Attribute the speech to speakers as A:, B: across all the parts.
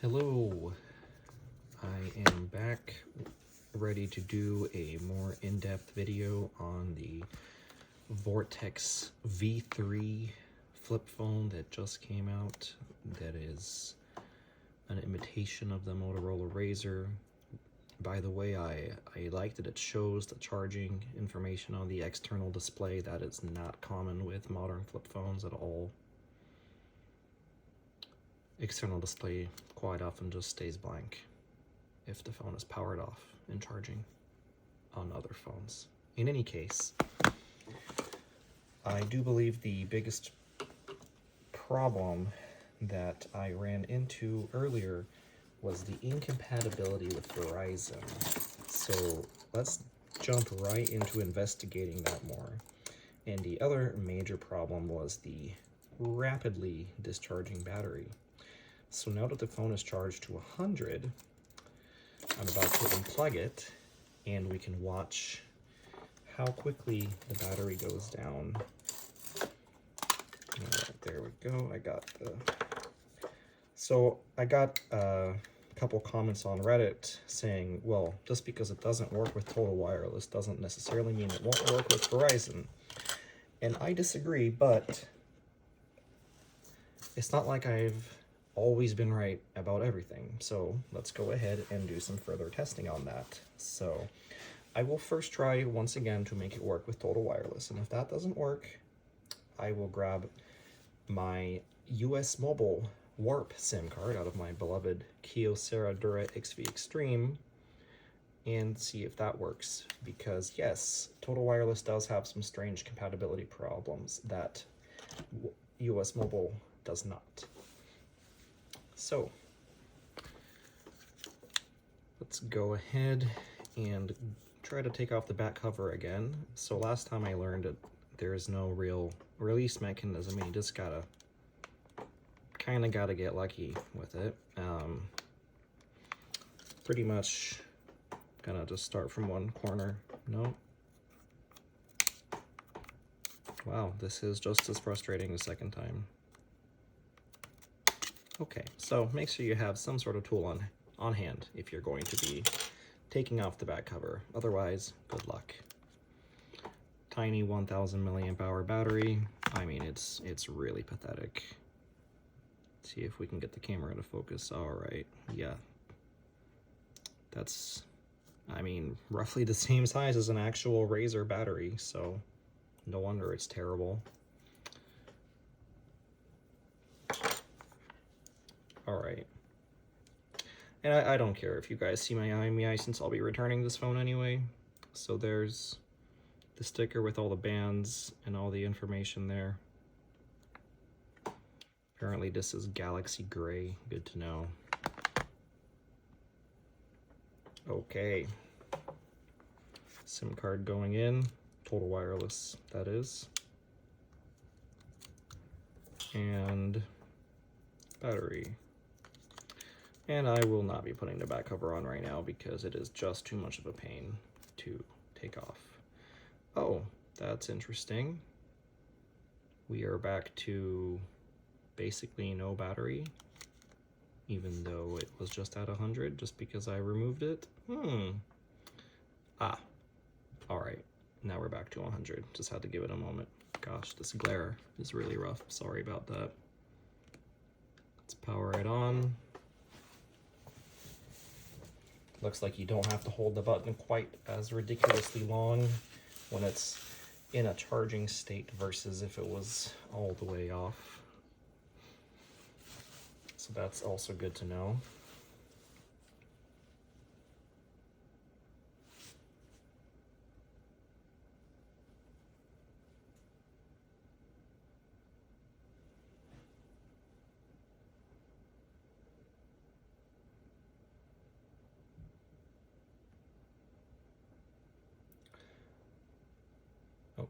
A: Hello, I am back ready to do a more in-depth video on the Vortex V3 flip phone that just came out. That is an imitation of the Motorola Razr. By the way, I like that it shows the charging information on the external display. That is not common with modern flip phones at all. External display quite often just stays blank if the phone is powered off and charging on other phones. In any case, I do believe the biggest problem that I ran into earlier was the incompatibility with Verizon. So let's jump right into investigating that more. And the other major problem was the rapidly discharging battery. So now that the phone is charged to 100, I'm about to unplug it, and we can watch how quickly the battery goes down. All right, there we go. I got a couple comments on Reddit saying, well, just because it doesn't work with Total Wireless doesn't necessarily mean it won't work with Verizon. And I disagree, but it's not like I've always been right about everything. So let's go ahead and do some further testing on that. So I will first try once again to make it work with Total Wireless. And if that doesn't work, I will grab my US Mobile Warp SIM card out of my beloved Kyocera Dura XV Extreme and see if that works. Because yes, Total Wireless does have some strange compatibility problems that US Mobile does not. So let's go ahead and try to take off the back cover again. So last time I learned that there is no real release mechanism, and you just gotta get lucky with it. Pretty much gonna just start from one corner. No. Wow, this is just as frustrating the second time. Okay, so make sure you have some sort of tool on hand if you're going to be taking off the back cover. Otherwise, good luck. Tiny 1000 milliamp hour battery. I mean, it's really pathetic. Let's see if we can get the camera to focus. All right, yeah. That's, I mean, roughly the same size as an actual Razr battery, so no wonder it's terrible. All right. And I don't care if you guys see my IMEI since I'll be returning this phone anyway. So there's the sticker with all the bands and all the information there. Apparently this is Galaxy Gray, good to know. Okay. SIM card going in, Total Wireless that is. And battery. And I will not be putting the back cover on right now because it is just too much of a pain to take off. Oh, that's interesting. We are back to basically no battery, even though it was just at 100 just because I removed it. All right, now we're back to 100. Just had to give it a moment. Gosh, this glare is really rough. Sorry about that. Let's power it on. Looks like you don't have to hold the button quite as ridiculously long when it's in a charging state versus if it was all the way off. So that's also good to know.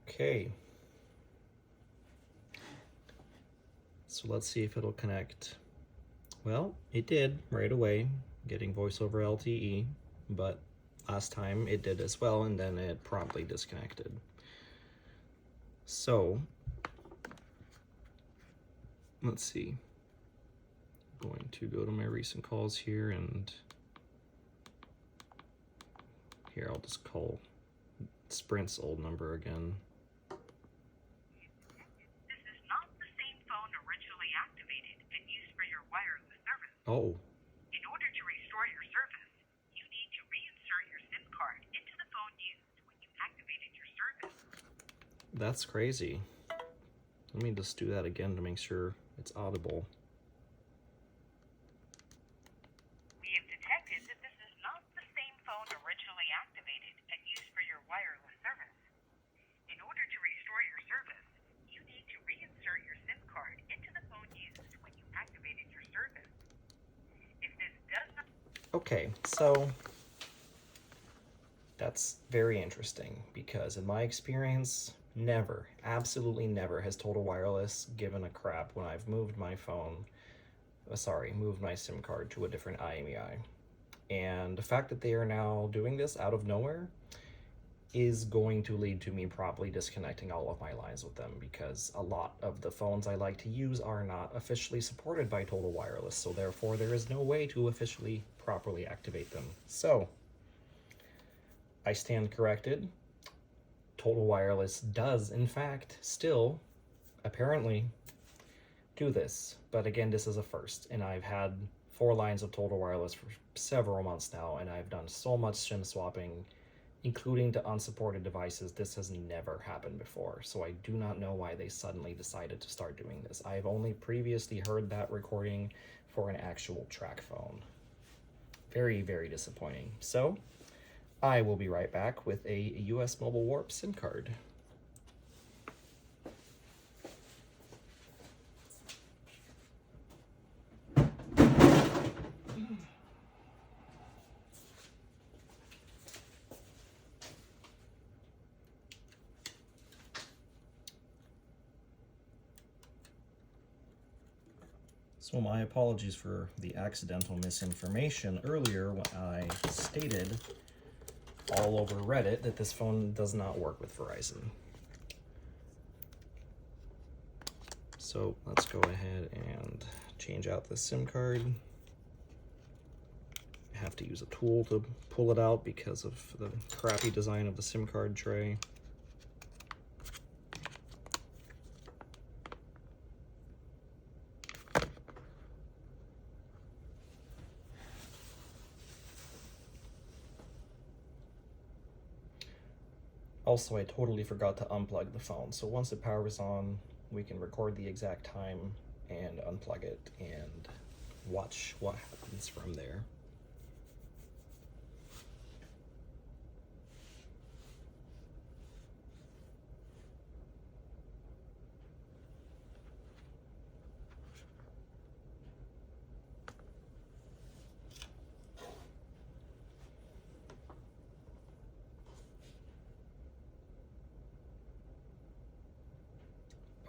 A: Okay, so let's see if it'll connect. Well, it did right away, getting voice over LTE, but last time it did as well, and then it promptly disconnected. So let's see. going to go to my recent calls here, and here I'll just call Sprint's old number again.
B: This is not the same phone originally activated and used for your wireless service.
A: Oh.
B: In order to restore your service, you need to reinsert your SIM card into the phone used when you activated your service.
A: That's crazy. Let me just do that again to make sure it's audible.
B: We have detected that this is not the same phone originally activated and used for your wireless service. In order to restore your service, you need to reinsert your SIM card into the phone used when you activated your service. If this does not...
A: Okay, so that's very interesting, because in my experience, never, absolutely never has Total Wireless given a crap when I've moved my phone, moved my SIM card to a different IMEI. And the fact that they are now doing this out of nowhere is going to lead to me probably disconnecting all of my lines with them, because a lot of the phones I like to use are not officially supported by Total Wireless, so therefore there is no way to officially properly activate them. So I stand corrected. Total Wireless does, in fact, still apparently do this. But again, this is a first, and I've had 4 lines of Total Wireless for several months now, and I've done so much SIM swapping, including to unsupported devices. This has never happened before, so I do not know why they suddenly decided to start doing this. I've only previously heard that recording for an actual track phone. Very, very disappointing. So I will be right back with a US Mobile Warp SIM card. So my apologies for the accidental misinformation earlier when I stated all over Reddit that this phone does not work with Verizon. So let's go ahead and change out the SIM card. I have to use a tool to pull it out because of the crappy design of the SIM card tray. Also, I totally forgot to unplug the phone, so once it powers on, we can record the exact time and unplug it and watch what happens from there.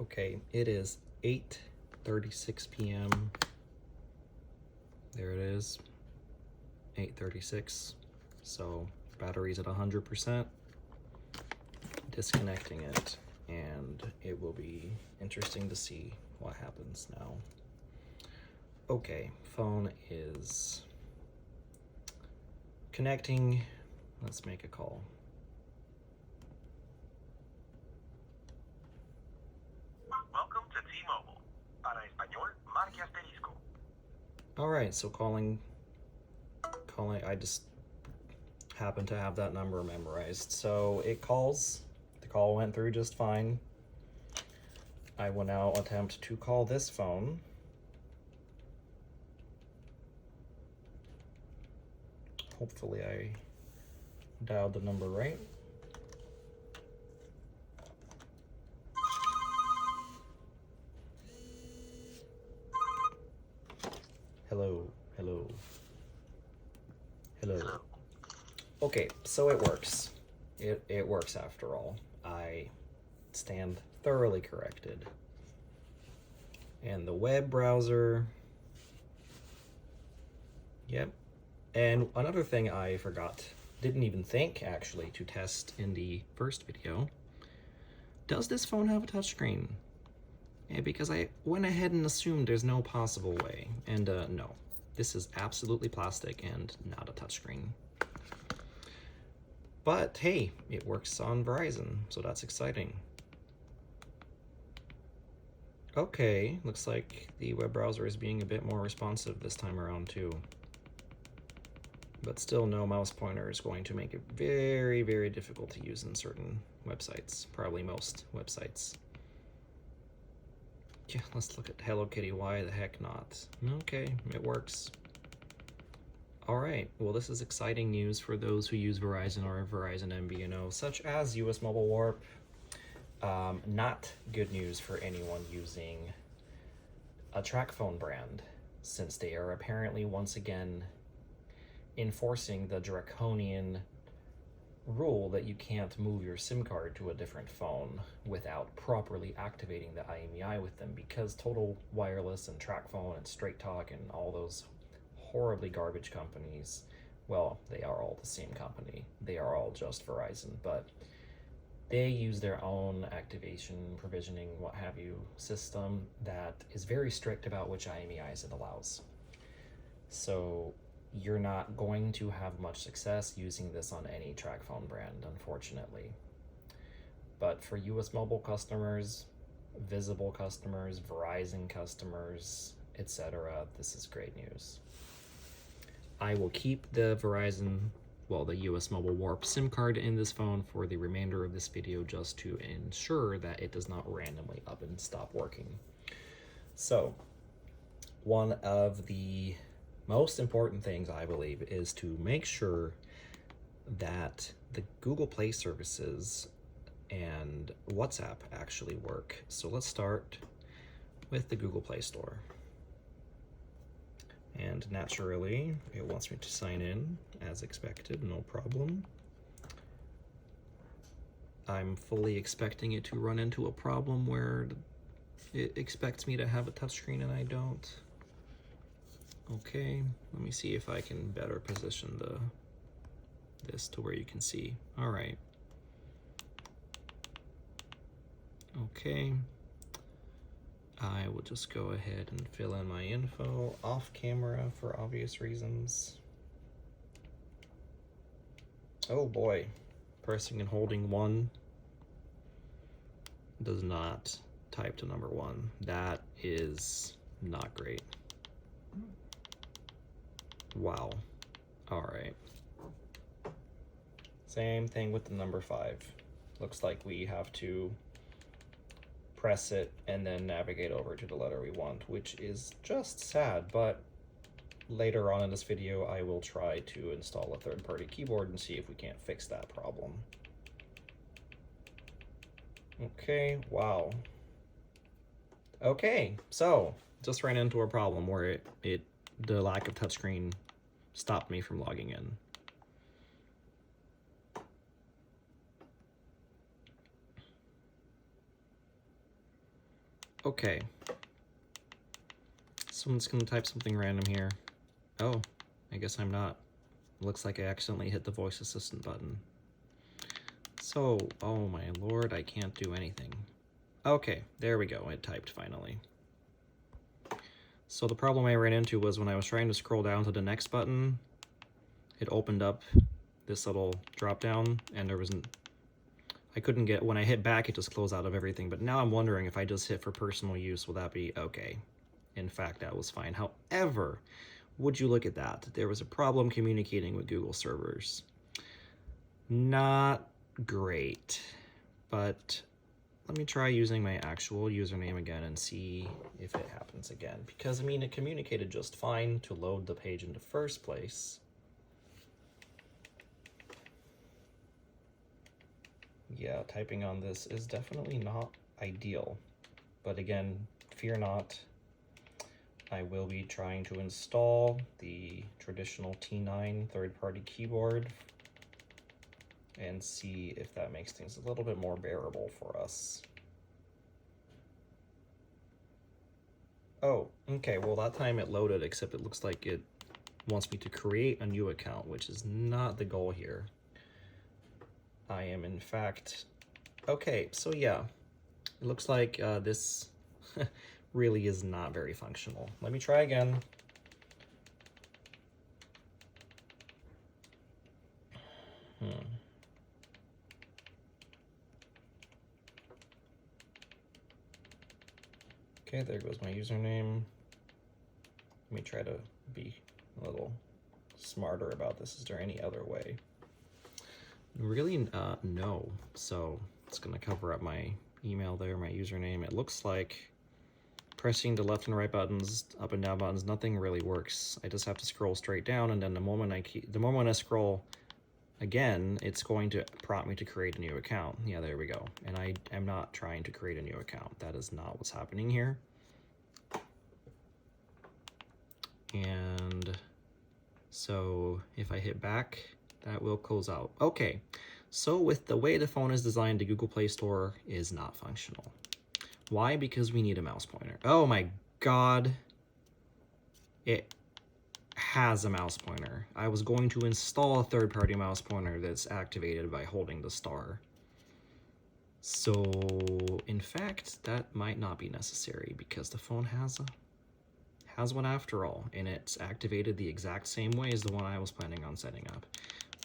A: Okay, it is 8:36 p.m. There it is, 8:36. So battery's at 100%. Disconnecting it, and it will be interesting to see what happens now. Okay, phone is connecting. Let's make a call.
B: Welcome to T-Mobile. Para español, marque asterisco.
A: All right, so calling, I just happen to have that number memorized. So it calls, the call went through just fine. I will now attempt to call this phone. Hopefully I dialed the number right. Hello, hello, hello. Okay, so it works. It works after all. I stand thoroughly corrected. And the web browser, yep. And another thing I forgot, didn't even think actually to test in the first video, does this phone have a touchscreen? because I went ahead and assumed there's no possible way. And no, this is absolutely plastic and not a touchscreen. But hey, it works on Verizon, so that's exciting. Okay, looks like the web browser is being a bit more responsive this time around too. But still, no mouse pointer is going to make it very, very difficult to use in certain websites, probably most websites. Yeah, let's look at Hello Kitty. Why the heck not? Okay, it works. All right, well, this is exciting news for those who use Verizon or Verizon MVNO, such as US Mobile Warp. Not good news for anyone using a TracFone brand, since they are apparently once again enforcing the draconian rule that you can't move your SIM card to a different phone without properly activating the IMEI with them, because Total Wireless and TracFone and Straight Talk and all those horribly garbage companies, well, they are all the same company. They are all just Verizon, but they use their own activation, provisioning, what have you, system that is very strict about which IMEIs it allows. So you're not going to have much success using this on any TracFone brand, unfortunately. But for US Mobile customers, Visible customers, Verizon customers, etc., this is great news. I will keep the Verizon, well, the US Mobile Warp SIM card in this phone for the remainder of this video, just to ensure that it does not randomly up and stop working. So, one of the most important things, I believe, is to make sure that the Google Play services and WhatsApp actually work. So let's start with the Google Play Store. And naturally, it wants me to sign in, as expected, no problem. I'm fully expecting it to run into a problem where it expects me to have a touchscreen and I don't. Okay, let me see if I can better position this to where you can see. All right. Okay. I will just go ahead and fill in my info off camera for obvious reasons. Oh boy, pressing and holding 1 does not type to number 1. That is not great. Wow. All right. Same thing with the number 5. Looks like we have to press it and then navigate over to the letter we want, which is just sad, but later on in this video I will try to install a third-party keyboard and see if we can't fix that problem. Okay, wow. Okay, so just ran into a problem where the lack of touchscreen stopped me from logging in. Okay, so I'm just gonna type something random here. Oh, I guess I'm not. Looks like I accidentally hit the voice assistant button. So, oh my lord, I can't do anything. Okay, there we go, it typed finally. So the problem I ran into was when I was trying to scroll down to the next button, it opened up this little drop down and there wasn't, I couldn't get, when I hit back it just closed out of everything, but now I'm wondering if I just hit for personal use, will that be okay? In fact, that was fine. However, would you look at that? There was a problem communicating with Google servers. Not great, but let me try using my actual username again and see if it happens again. Because, I mean, it communicated just fine to load the page in the first place. Yeah, typing on this is definitely not ideal. But again, fear not. I will be trying to install the traditional T9 third-party keyboard and see if that makes things a little bit more bearable for us. Oh, okay, well that time it loaded, except it looks like it wants me to create a new account, which is not the goal here. I am in fact, okay, so yeah, it looks like this really is not very functional. Let me try again. Okay, there goes my username. Let me try to be a little smarter about this. Is there any other way? Really, no. So it's gonna cover up my email there, my username. It looks like pressing the left and right buttons, up and down buttons, nothing really works. I just have to scroll straight down, and then the moment I scroll again, it's going to prompt me to create a new account. Yeah, there we go. And I am not trying to create a new account. That is not what's happening here. And so if I hit back, that will close out. Okay, so with the way the phone is designed, the Google Play Store is not functional. Why? Because we need a mouse pointer. Oh my God. It has a mouse pointer. I was going to install a third-party mouse pointer that's activated by holding the star. So, in fact, that might not be necessary because the phone has one after all, and it's activated the exact same way as the one I was planning on setting up.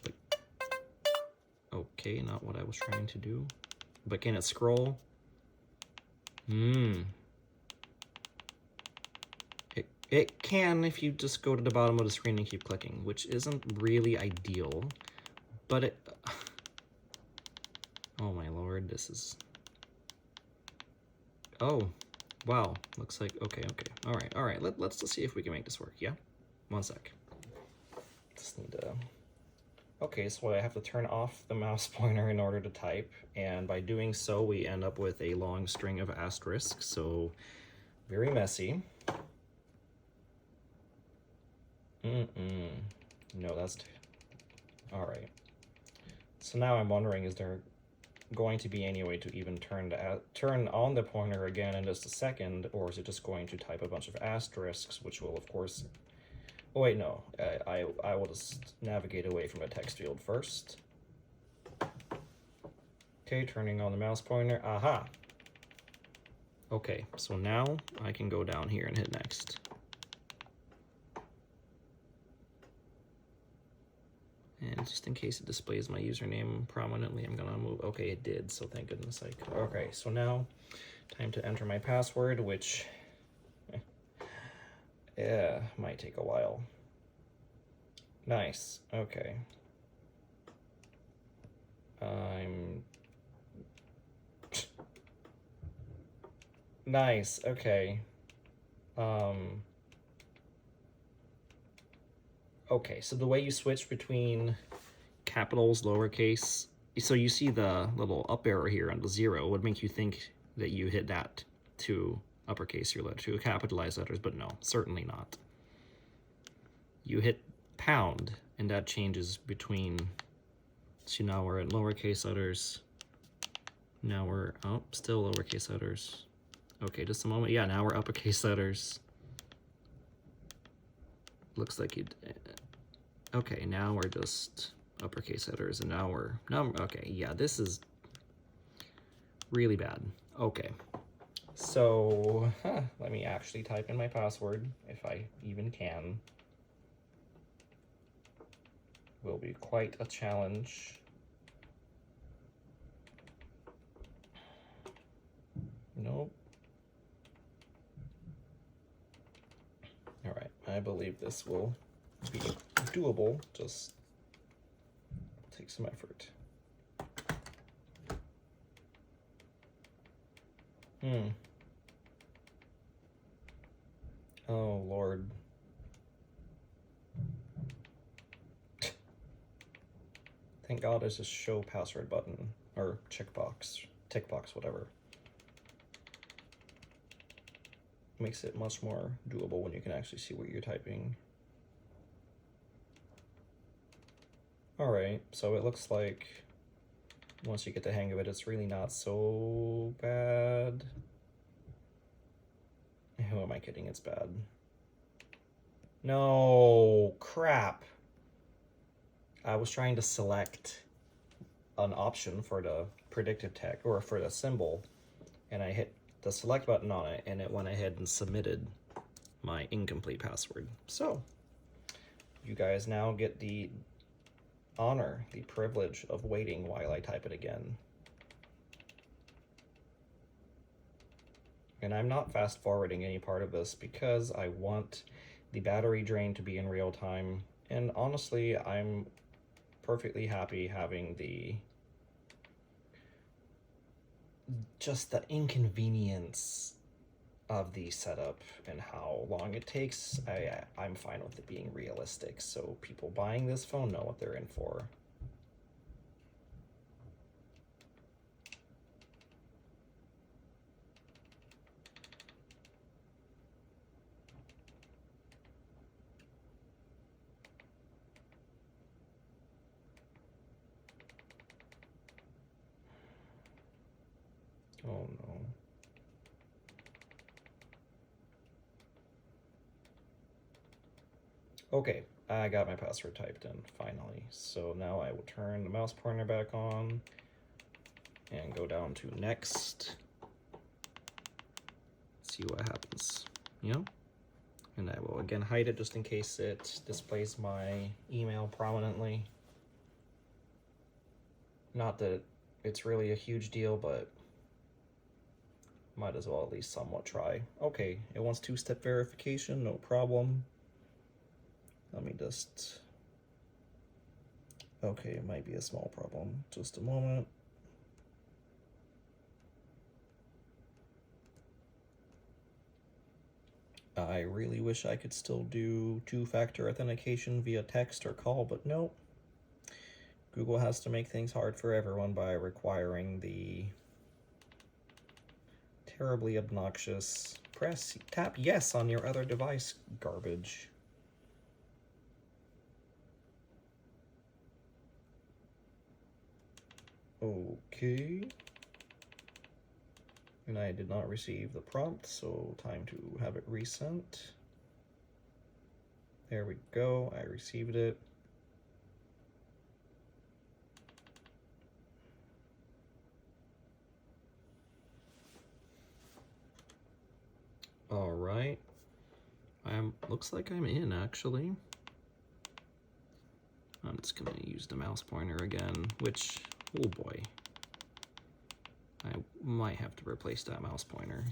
A: But, okay, not what I was trying to do. But can it scroll? It can if you just go to the bottom of the screen and keep clicking, which isn't really ideal, but it... Oh my lord, this is... Oh, wow, looks like... Okay, alright, let's just see if we can make this work, yeah? One sec. Just need to... Okay, so I have to turn off the mouse pointer in order to type, and by doing so, we end up with a long string of asterisks, so very messy. No, that's... Alright. So now I'm wondering, is there going to be any way to even turn on the pointer again in just a second, or is it just going to type a bunch of asterisks, which will, of course... Oh, wait, no. I will just navigate away from a text field first. Okay, turning on the mouse pointer. Aha! Okay, so now I can go down here and hit next. And just in case it displays my username prominently, I'm gonna move. Okay, it did, so thank goodness I could. Okay, so now time to enter my password, which yeah, might take a while. Nice. Okay. Nice. Okay. Okay, so the way you switch between capitals, lowercase, so you see the little up arrow here on the 0 would make you think that you hit that to uppercase your letter, to capitalize letters, but no, certainly not. You hit pound, and that changes between, so now we're at lowercase letters, now we're, oh, still lowercase letters. Okay, just a moment, yeah, now we're uppercase letters. Looks like you... Okay, now we're just uppercase letters, and now we're... okay, yeah, this is really bad. Okay, so let me actually type in my password, if I even can. Will be quite a challenge. Nope. All right, I believe this will be doable, just take some effort. Oh, Lord. Thank God there's a show password button, or checkbox, tickbox, whatever. Makes it much more doable when you can actually see what you're typing. Alright, so it looks like once you get the hang of it, it's really not so bad. Who am I kidding? It's bad. No, crap. I was trying to select an option for the predictive text, or for the symbol, and I hit the select button on it, and it went ahead and submitted my incomplete password. So you guys now get the honor, the privilege of waiting while I type it again. And I'm not fast forwarding any part of this because I want the battery drain to be in real time. And honestly, I'm perfectly happy having just the inconvenience of the setup and how long it takes. I'm fine with it being realistic, so people buying this phone know what they're in for. Oh no. Okay, I got my password typed in, finally. So now I will turn the mouse pointer back on and go down to next. See what happens, you know? And I will again hide it just in case it displays my email prominently. Not that it's really a huge deal, but might as well at least somewhat try. Okay, it wants two-step verification, no problem. Let me just... Okay, it might be a small problem. Just a moment. I really wish I could still do two-factor authentication via text or call, but no. Google has to make things hard for everyone by requiring the terribly obnoxious tap yes on your other device garbage. Okay. And I did not receive the prompt, so time to have it resent. There we go, I received it. All right, looks like I'm in actually. I'm just gonna use the mouse pointer again, which, oh boy. I might have to replace that mouse pointer.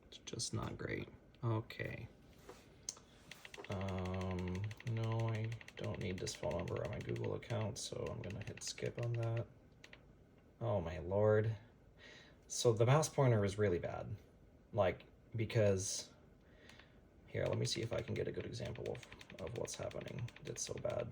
A: It's just not great. Okay. No, I don't need this phone number on my Google account, so I'm gonna hit skip on that. Oh my lord. So the mouse pointer is really bad. Like, because... Here, let me see if I can get a good example of what's happening that's so bad.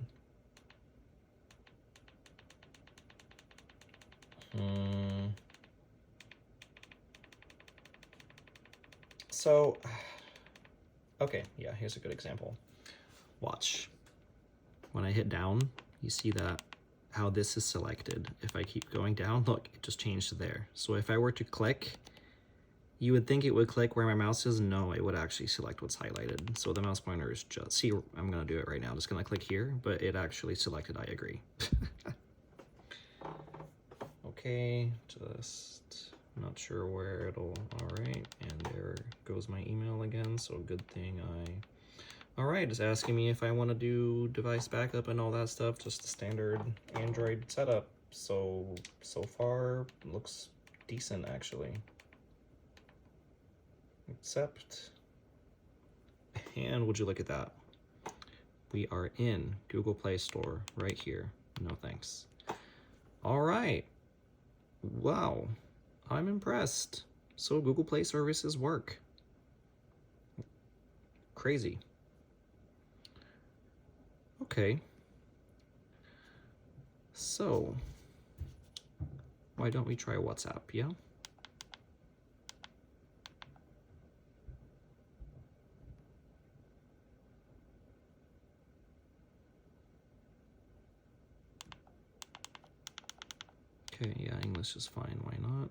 A: So, okay, yeah, here's a good example. Watch. When I hit down, you see that how this is selected. If I keep going down, look, it just changed to there. So if I were to click, you would think it would click where my mouse is. No, it would actually select what's highlighted. So the mouse pointer is just, see, I'm gonna do it right now. I'm just gonna click here, but it actually selected I agree. Okay, just not sure where it'll, all right, and there goes my email again, so good thing all right, it's asking me if I want to do device backup and all that stuff, just the standard Android setup, so far looks decent actually. Accept, and would you look at that? We are in Google Play Store right here, no thanks. All right. Wow, I'm impressed. So Google Play services work. Crazy. Okay. So, why don't we try WhatsApp, yeah? Okay, yeah, English is fine, why not?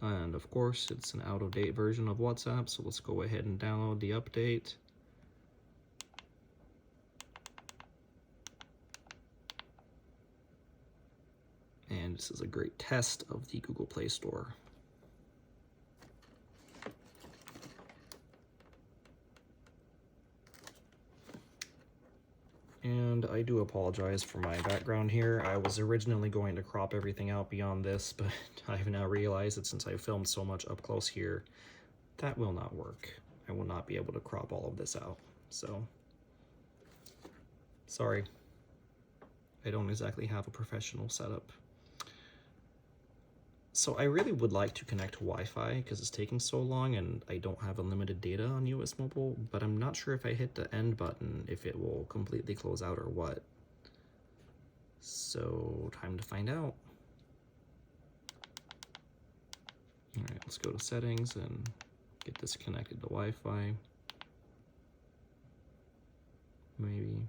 A: And of course, it's an out-of-date version of WhatsApp, so let's go ahead and download the update. And This is a great test of the Google Play Store. And I do apologize for my background here. I was originally going to crop everything out beyond this, but I have now realized that since I filmed so much up close here, that will not work. I will not be able to crop all of this out. So, sorry. I don't exactly have a professional setup. So I really would like to connect to Wi-Fi because it's taking so long and I don't have unlimited data on US Mobile, but I'm not sure if I hit the end button if it will completely close out or what. So time to find out. All right, let's go to settings and get this connected to Wi-Fi. Maybe,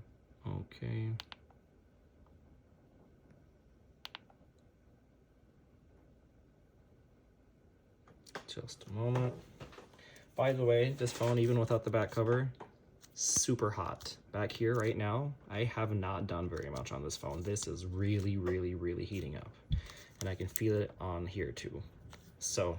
A: okay. Just a moment. By the way, this phone, even without the back cover, super hot. Back here right now, I have not done very much on this phone. This is really, really, really heating up. And I can feel it on here too. So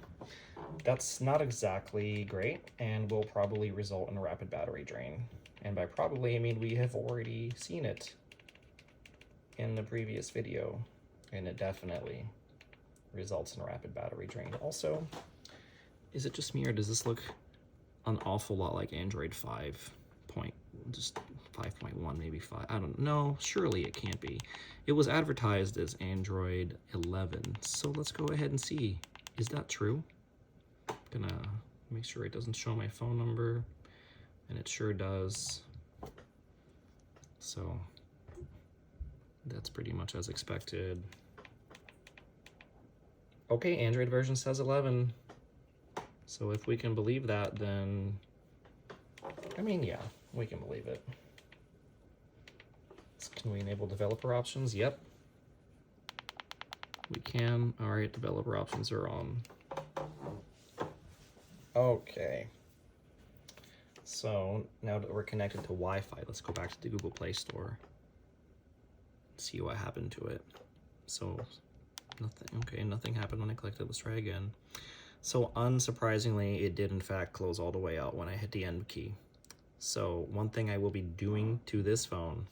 A: that's not exactly great and will probably result in a rapid battery drain. And by probably, I mean we have already seen it in the previous video, and it definitely results in a rapid battery drain. Also, is it just me or does this look an awful lot like Android 5 point, just 5.1, maybe 5? I don't know. Surely it can't be. It was advertised as Android 11, so let's go ahead and see. Is that true? Gonna make sure it doesn't show my phone number, and it sure does. So that's pretty much as expected. Okay, Android version says 11. So if we can believe that, then, I mean, yeah, we can believe it. Can we enable developer options? Yep. We can. All right, developer options are on. Okay. So now that we're connected to Wi-Fi, let's go back to the Google Play Store. See what happened to it. So nothing. Okay, nothing happened when I clicked it. Let's try again. So unsurprisingly, it did in fact close all the way out when I hit the end key. So one thing I will be doing to this phone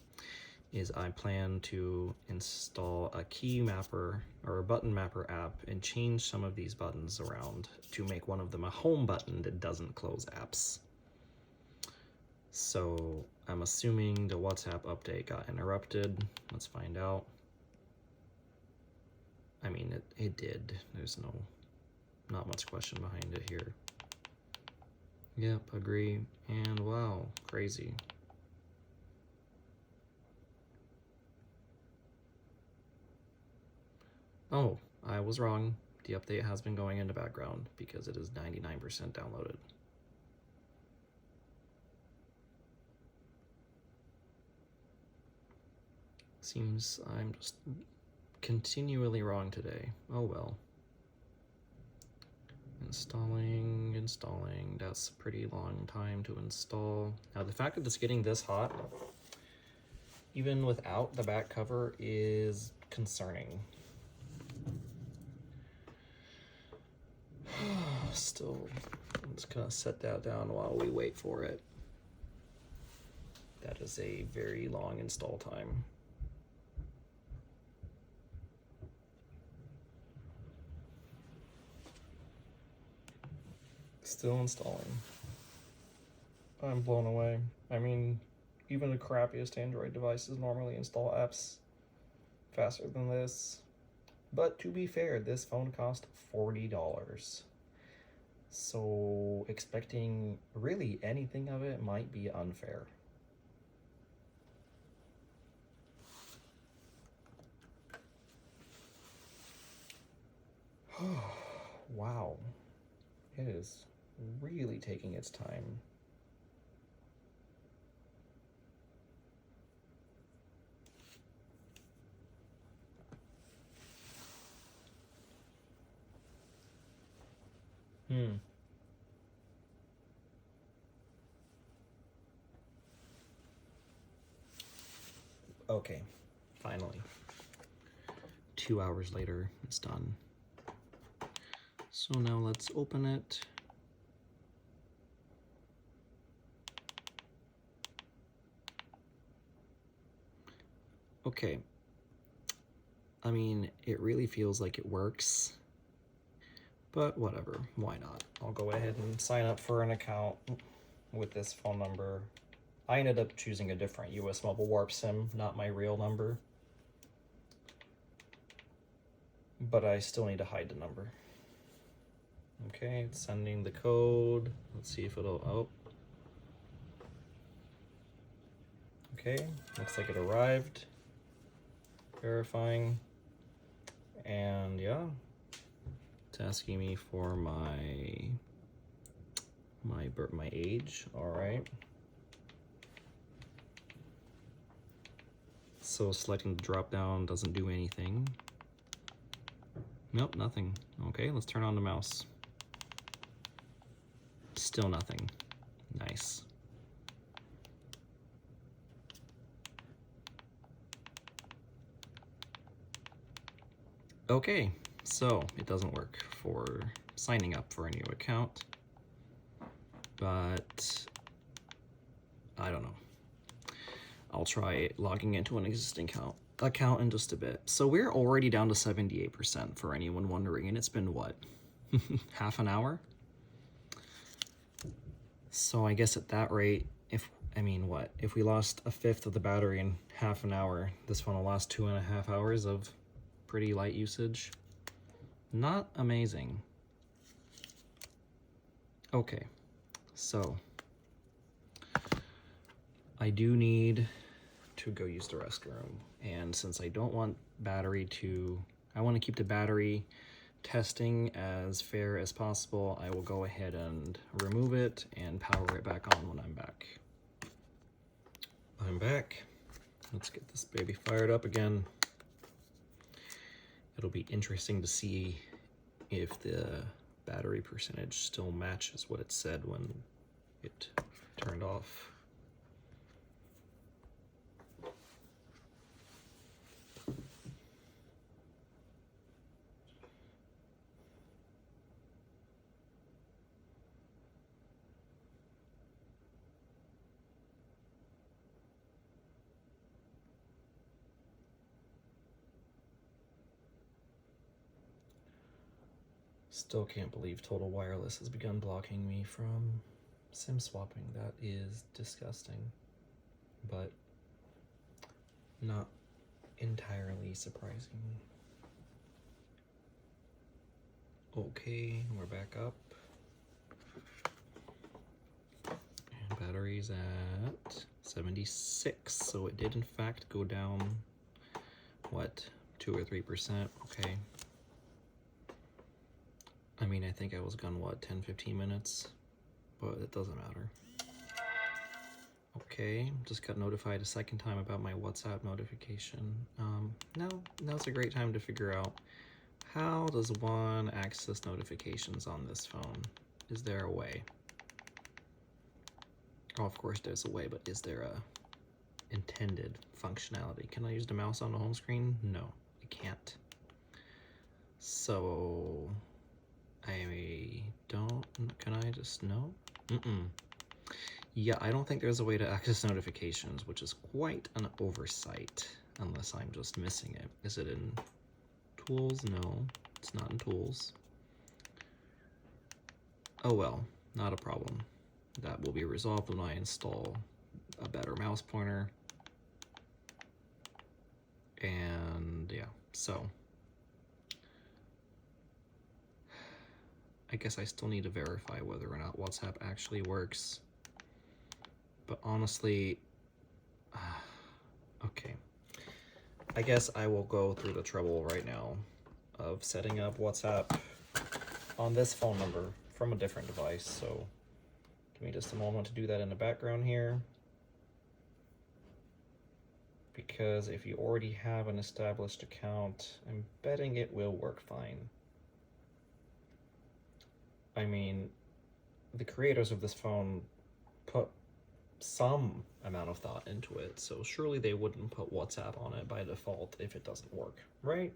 A: is I plan to install a key mapper or a button mapper app and change some of these buttons around to make one of them a home button that doesn't close apps. So I'm assuming the WhatsApp update got interrupted. Let's find out. I mean, it did. There's not much question behind it here. Yep, agree. And wow, crazy. Oh, I was wrong. The update has been going into background because it is 99% downloaded. Seems I'm just continually wrong today. Oh well. Installing, that's a pretty long time to install. Now the fact that it's getting this hot, even without the back cover, is concerning. Still, I'm just gonna set that down while we wait for it. That is a very long install time. Still installing. I'm blown away. I mean, even the crappiest Android devices normally install apps faster than this. But to be fair, this phone cost $40. So expecting really anything of it might be unfair. Wow. It is really taking its time. Okay, finally. 2 hours later, it's done. So now let's open it. Okay. I mean, it really feels like it works, but whatever, why not? I'll go ahead and sign up for an account with this phone number. I ended up choosing a different US Mobile Warp SIM, not my real number. But I still need to hide the number. Okay, it's sending the code. Let's see if it'll, oh. Okay, looks like it arrived. Verifying. And yeah, it's asking me for my age. All right. So selecting the drop down doesn't do anything. Nope, nothing. Okay, let's turn on the mouse. Still nothing. Nice. Okay, so it doesn't work for signing up for a new account, but I don't know. I'll try logging into an existing account in just a bit. So we're already down to 78% for anyone wondering, and it's been what? Half an hour? So I guess at that rate, if we lost a fifth of the battery in half an hour, this phone will last 2.5 hours of pretty light usage. Not amazing. Okay, so I do need to go use the restroom, and since I don't want I want to keep the battery testing as fair as possible, I will go ahead and remove it and power it back on when I'm back. I'm back. Let's get this baby fired up again. It'll be interesting to see if the battery percentage still matches what it said when it turned off. Still can't believe Total Wireless has begun blocking me from SIM swapping. That is disgusting, but not entirely surprising. Okay, we're back up. And battery's at 76, so it did in fact go down, what, 2 or 3%, okay. I mean, I think I was gone, what, 10-15 minutes? But it doesn't matter. Okay, just got notified a second time about my WhatsApp notification. Now's a great time to figure out, how does one access notifications on this phone? Is there a way? Oh, of course there's a way, but is there a intended functionality? Can I use the mouse on the home screen? No, I can't. So can I just, no? Yeah, I don't think there's a way to access notifications, which is quite an oversight, unless I'm just missing it. Is it in Tools? No, it's not in Tools. Oh well, not a problem. That will be resolved when I install a better mouse pointer. And yeah, so I guess I still need to verify whether or not WhatsApp actually works. But honestly, okay. I guess I will go through the trouble right now of setting up WhatsApp on this phone number from a different device. So give me just a moment to do that in the background here. Because if you already have an established account, I'm betting it will work fine. I mean, the creators of this phone put some amount of thought into it, so surely they wouldn't put WhatsApp on it by default if it doesn't work, right?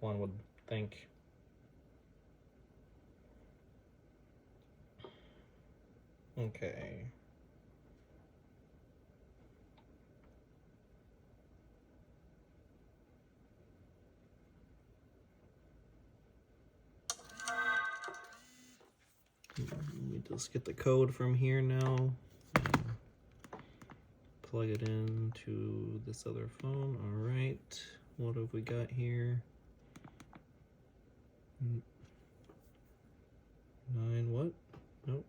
A: one would think. Okay. Let me just get the code from here now. Plug it into this other phone. All right. What have we got here? 9 what? Nope.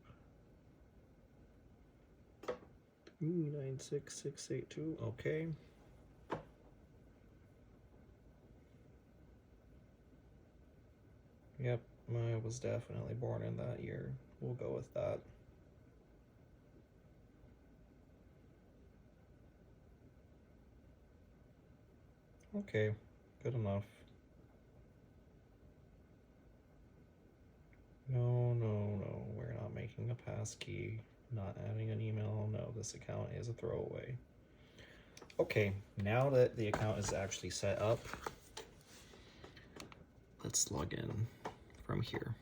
A: 96682. Okay. Yep, I was definitely born in that year. We'll go with that. Okay, good enough. No, we're not making a passkey, not adding an email. No, this account is a throwaway. Okay, now that the account is actually set up, let's log in from here.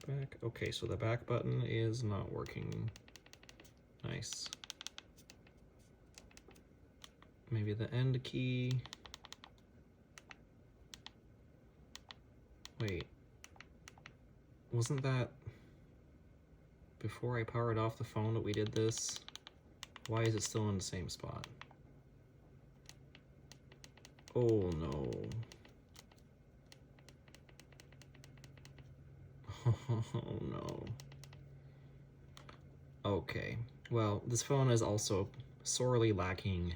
A: Back. Okay, so the back button is not working. Nice. Maybe the end key. Wait. Wasn't that before I powered off the phone that we did this? Why is it still in the same spot? Oh no. Oh no. Okay. Well, this phone is also sorely lacking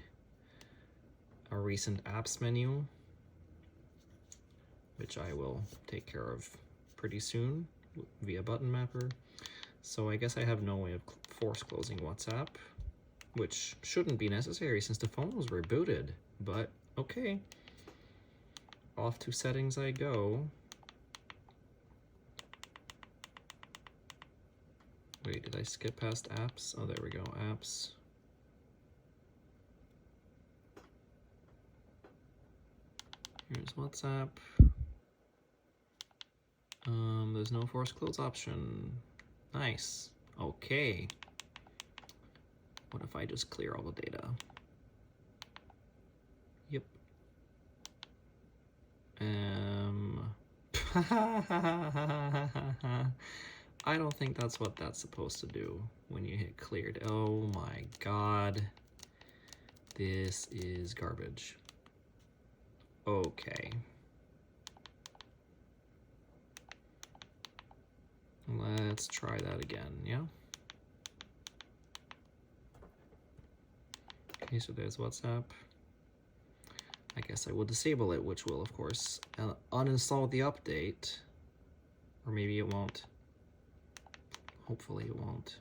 A: a recent apps menu, which I will take care of pretty soon via button mapper. So I guess I have no way of force closing WhatsApp, which shouldn't be necessary since the phone was rebooted, but okay. Off to settings I go. Wait, did I skip past apps? Oh, there we go, apps. Here's WhatsApp. There's no force close option. Nice. Okay. What if I just clear all the data? Yep. I don't think that's what that's supposed to do when you hit cleared. Oh my god. This is garbage. Okay. Let's try that again, yeah? Okay, so there's WhatsApp. I guess I will disable it, which will, of course, uninstall the update. Or maybe it won't. Hopefully it won't.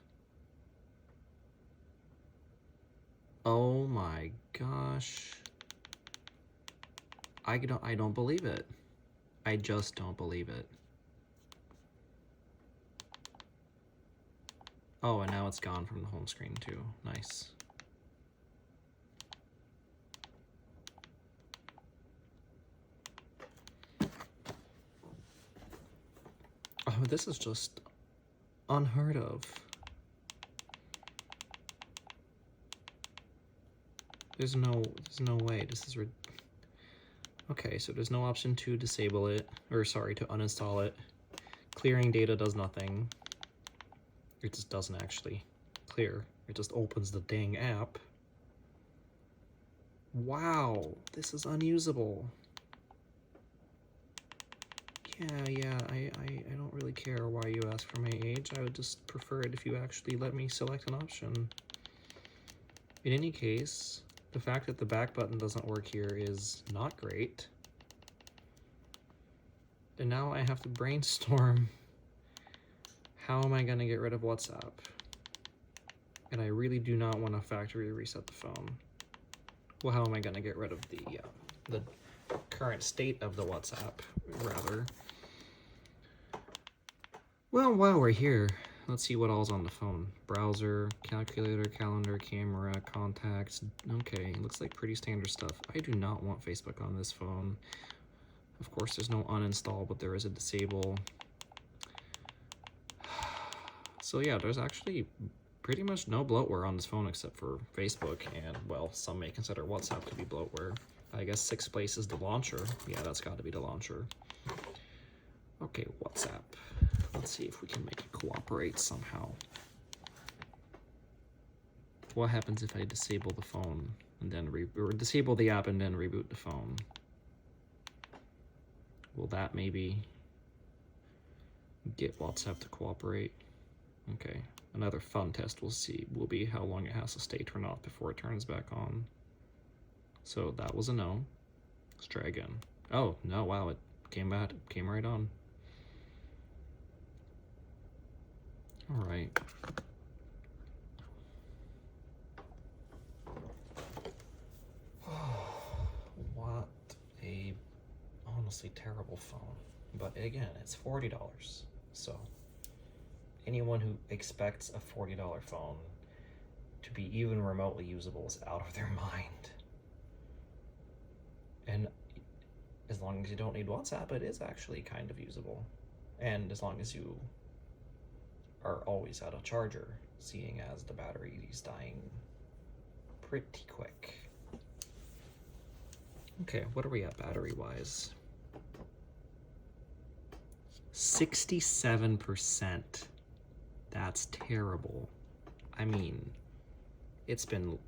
A: Oh my gosh. I don't believe it. I just don't believe it. Oh, and now it's gone from the home screen too. Nice. Oh, this is just unheard of. There's no way. This is okay, so there's no option to disable it, or sorry, to uninstall it. Clearing data does nothing. It just doesn't actually clear. It just opens the dang app. Wow, this is unusable. Yeah, I don't really care why you ask for my age. I would just prefer it if you actually let me select an option. In any case, the fact that the back button doesn't work here is not great. And now I have to brainstorm, how am I gonna get rid of WhatsApp? And I really do not want to factory reset the phone. Well, how am I gonna get rid of the current state of the WhatsApp, rather? Well, while we're here, let's see what all's on the phone. Browser, calculator, calendar, camera, contacts. Okay, looks like pretty standard stuff. I do not want Facebook on this phone. Of course, there's no uninstall, but there is a disable. So yeah, there's actually pretty much no bloatware on this phone except for Facebook, and well, some may consider WhatsApp to be bloatware. I guess sixth place is the launcher. Yeah, that's got to be the launcher. Okay, WhatsApp. Let's see if we can make it cooperate somehow. What happens if I disable the phone and then or disable the app and then reboot the phone? Will that maybe get WhatsApp to cooperate? Okay, another fun test will be how long it has to stay turned off before it turns back on. So that was a no. Let's try again. Oh no! Wow, it came right on. All right. What a honestly terrible phone. But again, it's $40. So anyone who expects a $40 phone to be even remotely usable is out of their mind. And as long as you don't need WhatsApp, it is actually kind of usable. And as long as you are always out of charger, seeing as the battery is dying pretty quick. Okay, what are we at battery-wise? 67%. That's terrible. I mean, it's been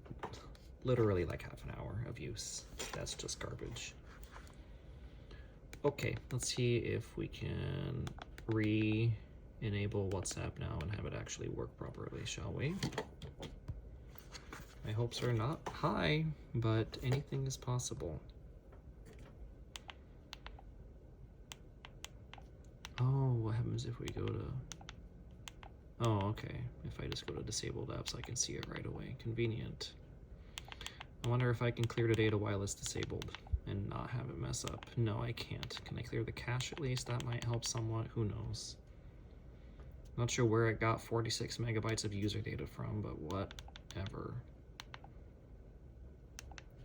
A: literally like half an hour of use. That's just garbage. Okay, let's see if we can re-enable WhatsApp now and have it actually work properly, shall we? My hopes are not high, but anything is possible. Oh, what happens if we go to... Oh, okay. If I just go to disabled apps, I can see it right away. Convenient. I wonder if I can clear the data while it's disabled and not have it mess up. No, I can't. Can I clear the cache at least? That might help somewhat. Who knows? Not sure where it got 46 megabytes of user data from, but whatever.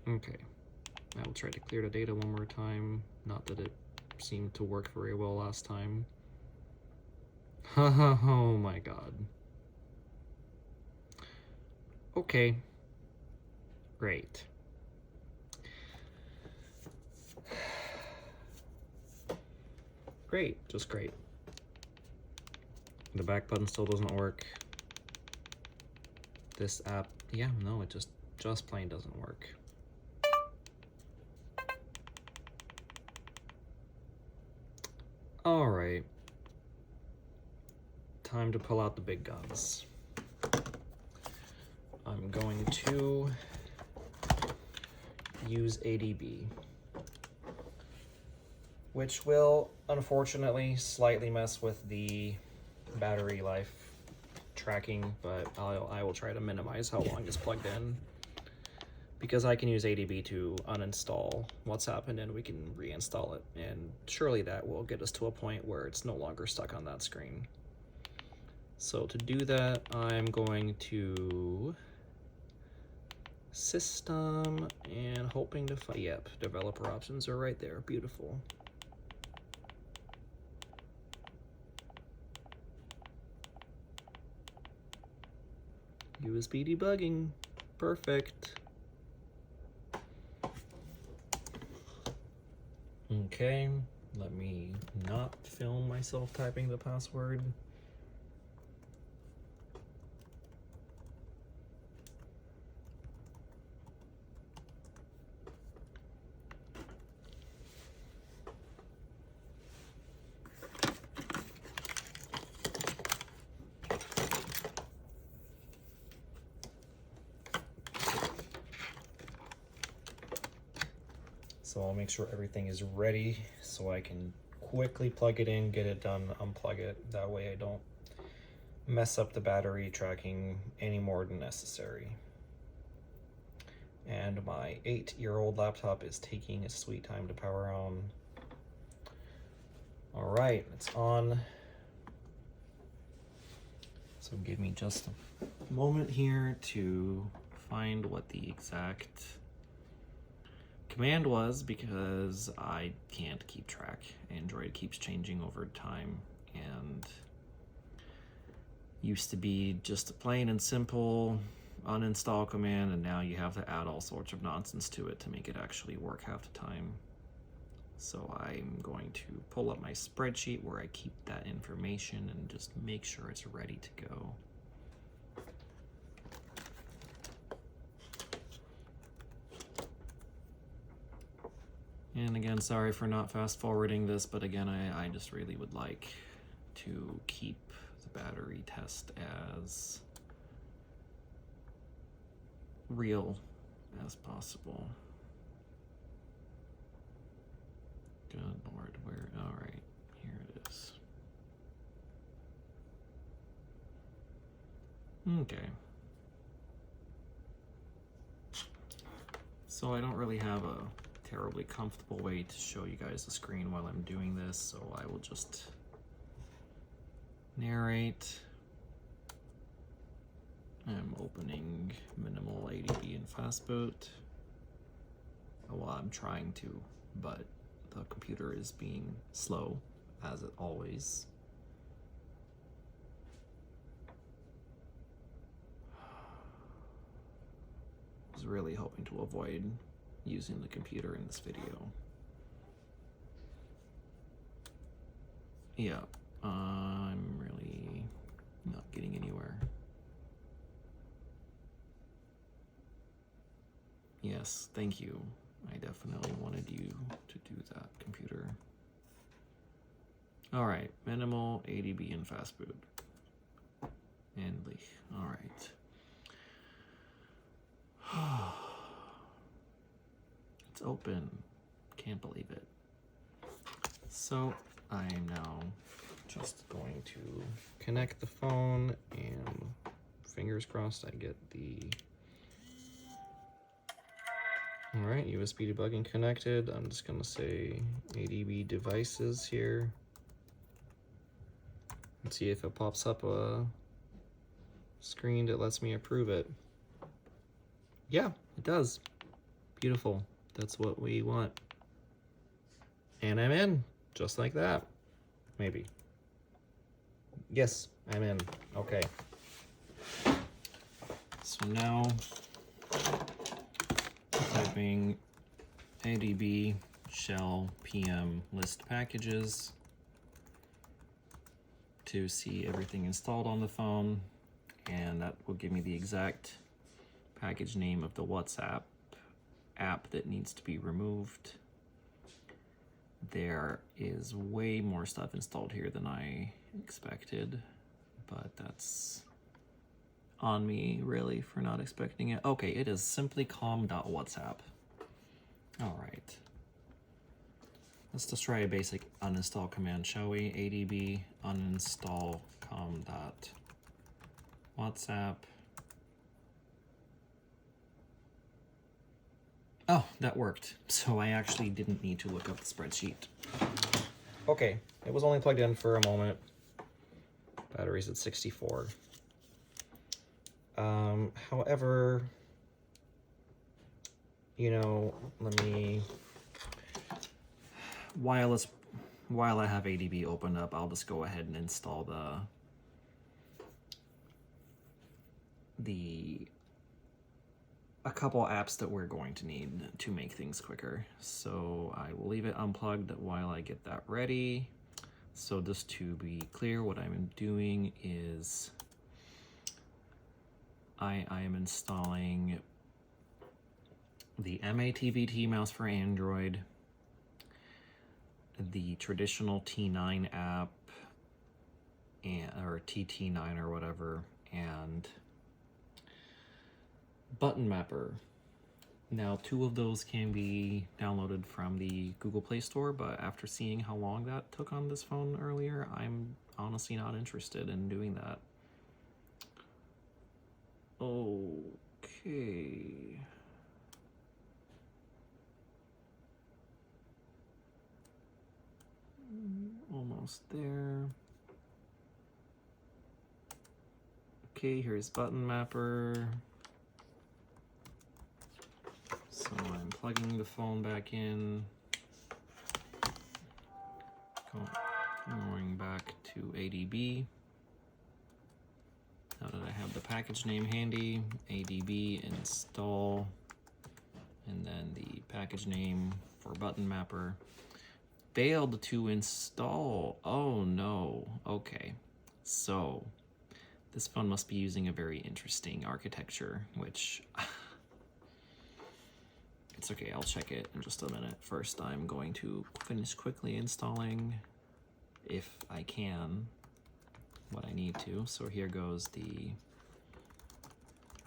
A: Okay. I will try to clear the data one more time. Not that it seemed to work very well last time. Oh my god. Okay. Great. Great, just great. The back button still doesn't work. This app, yeah, no, it just plain doesn't work. All right. Time to pull out the big guns. I'm going to use ADB, which will unfortunately slightly mess with the battery life tracking, but I will try to minimize how long it's plugged in, because I can use ADB to uninstall WhatsApp and then we can reinstall it, and surely that will get us to a point where it's no longer stuck on that screen. So to do that, I'm going to System and hoping to find, yep, developer options are right there. Beautiful. USB debugging. Perfect. Okay, let me not film myself typing the password. So I'll make sure everything is ready so I can quickly plug it in, get it done, unplug it. That way I don't mess up the battery tracking any more than necessary. And my 8-year-old laptop is taking its sweet time to power on. All right, it's on. So give me just a moment here to find what the exact command was, because I can't keep track. Android keeps changing over time, and used to be just a plain and simple uninstall command, and now you have to add all sorts of nonsense to it to make it actually work half the time. So I'm going to pull up my spreadsheet where I keep that information and just make sure it's ready to go. And again, sorry for not fast forwarding this, but again, I just really would like to keep the battery test as real as possible. Good Lord, where, all right, here it is. Okay. So I don't really have a terribly comfortable way to show you guys the screen while I'm doing this, so I will just narrate. I'm opening minimal ADB and Fastboot. Well, I'm trying to, but the computer is being slow, as it always. I was really hoping to avoid using the computer in this video. Yeah, I'm really not getting anywhere. Yes, thank you. I definitely wanted you to do that, computer. All right, minimal ADB and Fastboot. Endlich. All right. It's open. Can't believe it. So I'm now just going to connect the phone, and fingers crossed I get the... All right, USB debugging connected. I'm just gonna say ADB devices here and see if it pops up a screen that lets me approve it. Yeah, it does. Beautiful. That's what we want. And I'm in, just like that. Maybe. Yes, I'm in. Okay. So now, typing ADB shell PM list packages to see everything installed on the phone, and that will give me the exact package name of the WhatsApp app that needs to be removed. There is way more stuff installed here than I expected, but that's on me really for not expecting it. Okay, it is simply com.whatsapp. All right. Let's just try a basic uninstall command, shall we? ADB uninstall com.whatsapp. Oh, that worked. So I actually didn't need to look up the spreadsheet. Okay, it was only plugged in for a moment. Battery's at 64. However, you know, let me, while I have ADB opened up, I'll just go ahead and install a couple apps that we're going to need to make things quicker. So I will leave it unplugged while I get that ready. So just to be clear, what I'm doing is I am installing the MATVT mouse for Android, the traditional T9 app, or TT9 or whatever, and Button Mapper. Now, 2 of those can be downloaded from the Google Play Store, but after seeing how long that took on this phone earlier, I'm honestly not interested in doing that. Okay. Almost there. Okay, here's button mapper. So I'm plugging the phone back in. Going back to ADB. Now that I have the package name handy, ADB install, and then the package name for button mapper. Failed to install. Oh no. Okay. So this phone must be using a very interesting architecture, which it's okay, I'll check it in just a minute. First, I'm going to finish quickly installing, if I can, what I need to. So here goes the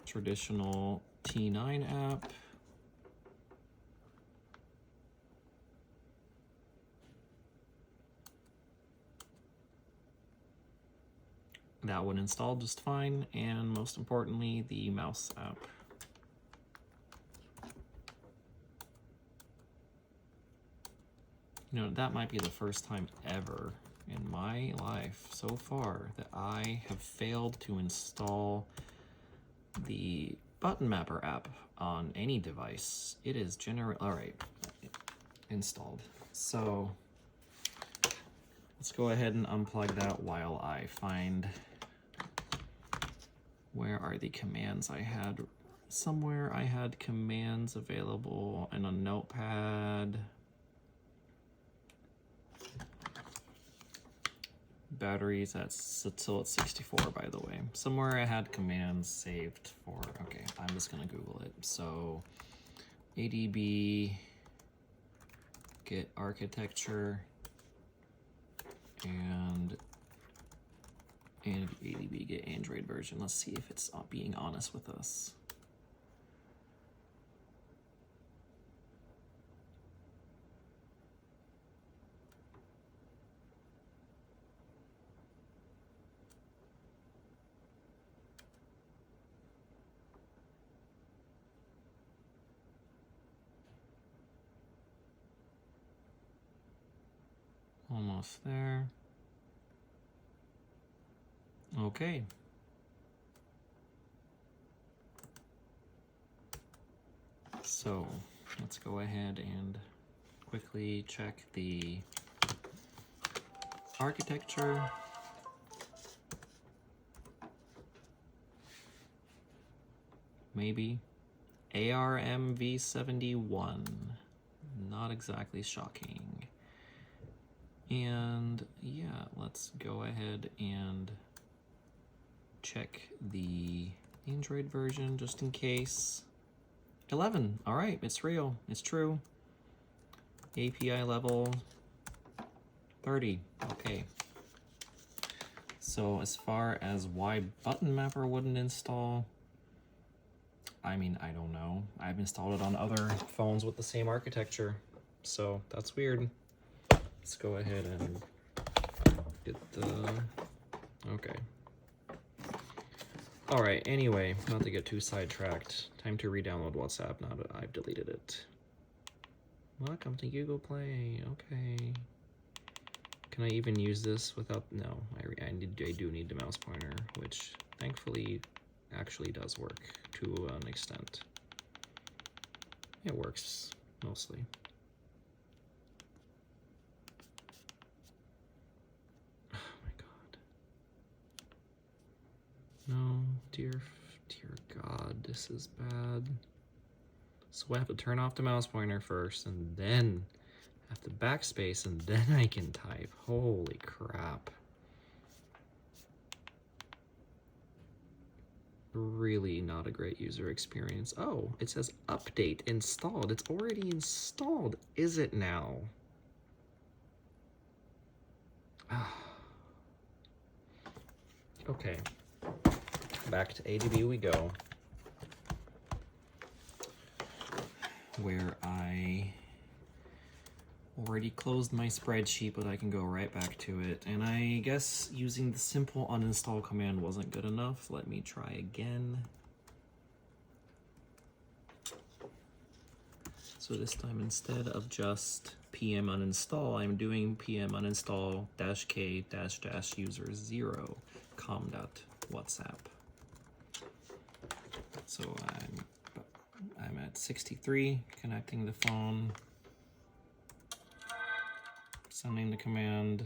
A: traditional T9 app. That one installed just fine, and most importantly, the mouse app. You know, that might be the first time ever in my life so far that I have failed to install the button mapper app on any device. It is all right, installed. So let's go ahead and unplug that while I find, where are the commands I had? Somewhere I had commands available in a notepad. Batteries, that's still at 64, by the way. Somewhere I had commands saved for, okay, I'm just gonna Google it. So ADB, get architecture, and ADB get Android version. Let's see if it's being honest with us. Almost there. Okay. So let's go ahead and quickly check the architecture. Maybe. ARM v71. Not exactly shocking. And yeah, let's go ahead and check the Android version just in case. 11, all right, it's real, it's true. API level 30, okay. So as far as why button mapper wouldn't install, I mean, I don't know. I've installed it on other phones with the same architecture, so that's weird. Let's go ahead and get the, okay. All right, anyway, not to get too sidetracked, time to re-download WhatsApp now that I've deleted it. Welcome to Google Play, okay. Can I even use this without, no, I do need the mouse pointer, which thankfully actually does work to an extent. It works, mostly. No, dear God, this is bad. So I have to turn off the mouse pointer first, and then have to backspace, and then I can type. Holy crap. Really not a great user experience. Oh, it says update installed. It's already installed. Is it now? Okay. Back to ADB we go, where I already closed my spreadsheet, but I can go right back to it. And I guess using the simple uninstall command wasn't good enough. Let me try again. So this time, instead of just pm uninstall, I'm doing pm uninstall -k -user0 com.whatsapp. So I'm at 63, connecting the phone, sending the command.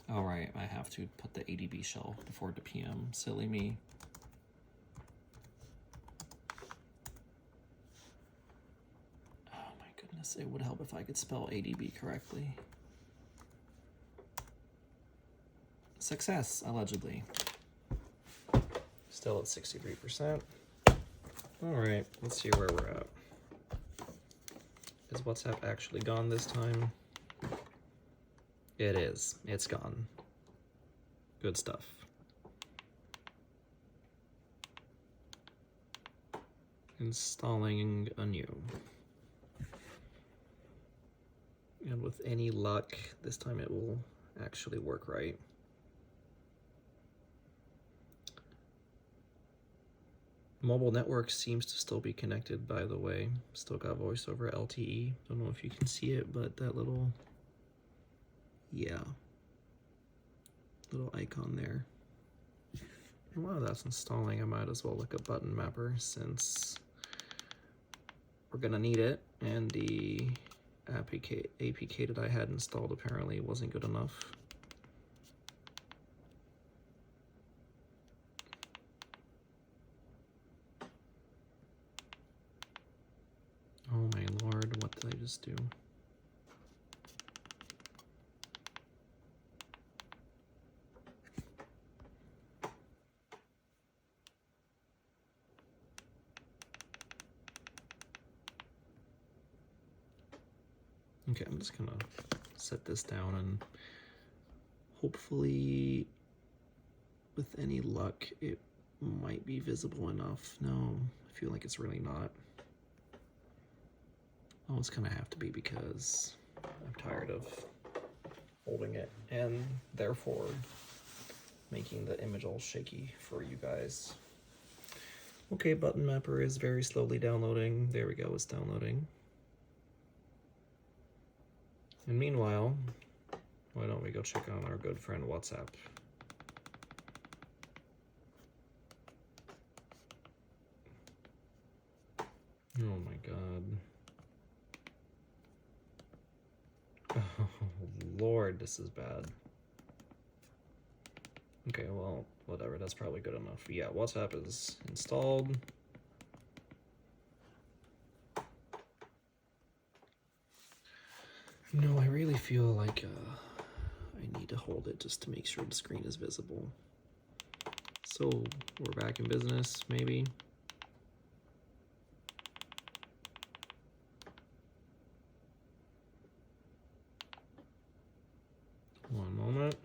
A: All right, I have to put the ADB shell before the PM. Silly me. Oh my goodness, it would help if I could spell ADB correctly. Success, allegedly. Still at 63%. All right, let's see where we're at. Is WhatsApp actually gone this time? It is. It's gone. Good stuff. Installing anew. And with any luck, this time it will actually work right. Mobile network seems to still be connected, by the way. Still got voice over LTE. Don't know if you can see it, but that little, yeah, little icon there. And while that's installing, I might as well look at button mapper since we're gonna need it. And the APK that I had installed apparently wasn't good enough. Oh my lord, what did I just do? Okay, I'm just gonna set this down and hopefully, with any luck, it might be visible enough. No, I feel like it's really not. Oh, it's gonna have to be because I'm tired of holding it and therefore making the image all shaky for you guys. Okay, button mapper is very slowly downloading. There we go, it's downloading. And meanwhile, why don't we go check on our good friend WhatsApp? Oh my god. Oh lord, this is bad. Okay, well, whatever, that's probably good enough. Yeah, WhatsApp is installed. No, I really feel like I need to hold it just to make sure the screen is visible. So, we're back in business, maybe? One moment.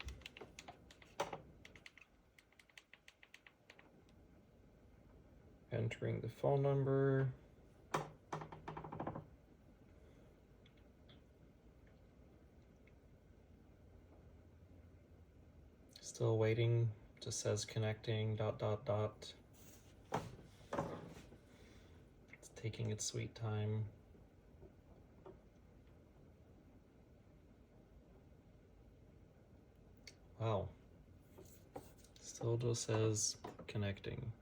A: Entering the phone number. Still waiting. Just says connecting, ... It's taking its sweet time. Wow. Still just says connecting.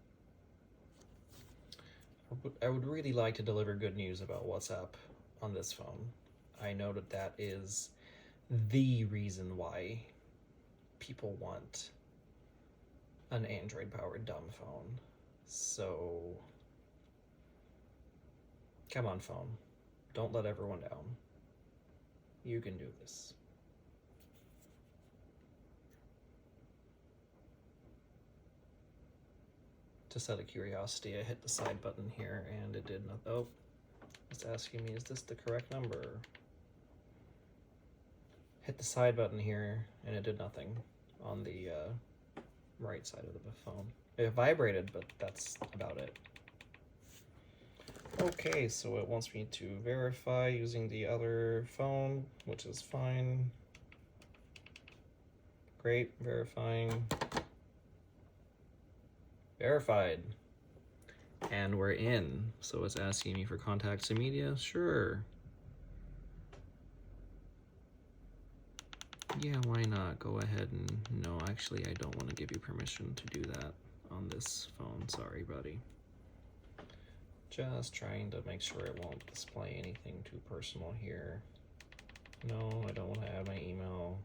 A: I would really like to deliver good news about WhatsApp on this phone. I know that that is the reason why people want an Android-powered dumb phone. So, come on, phone. Don't let everyone down. You can do this. Just out of curiosity, I hit the side button here and it did not. Oh, it's asking me, is this the correct number? Hit the side button here and it did nothing on the right side of the phone. It vibrated, but that's about it. Okay, so it wants me to verify using the other phone, which is fine. Great, verifying. Verified. And we're in. So it's asking me for contacts and media? Sure. Yeah, why not? Go ahead and... No, actually, I don't want to give you permission to do that on this phone. Sorry, buddy. Just trying to make sure it won't display anything too personal here. No, I don't want to add my email.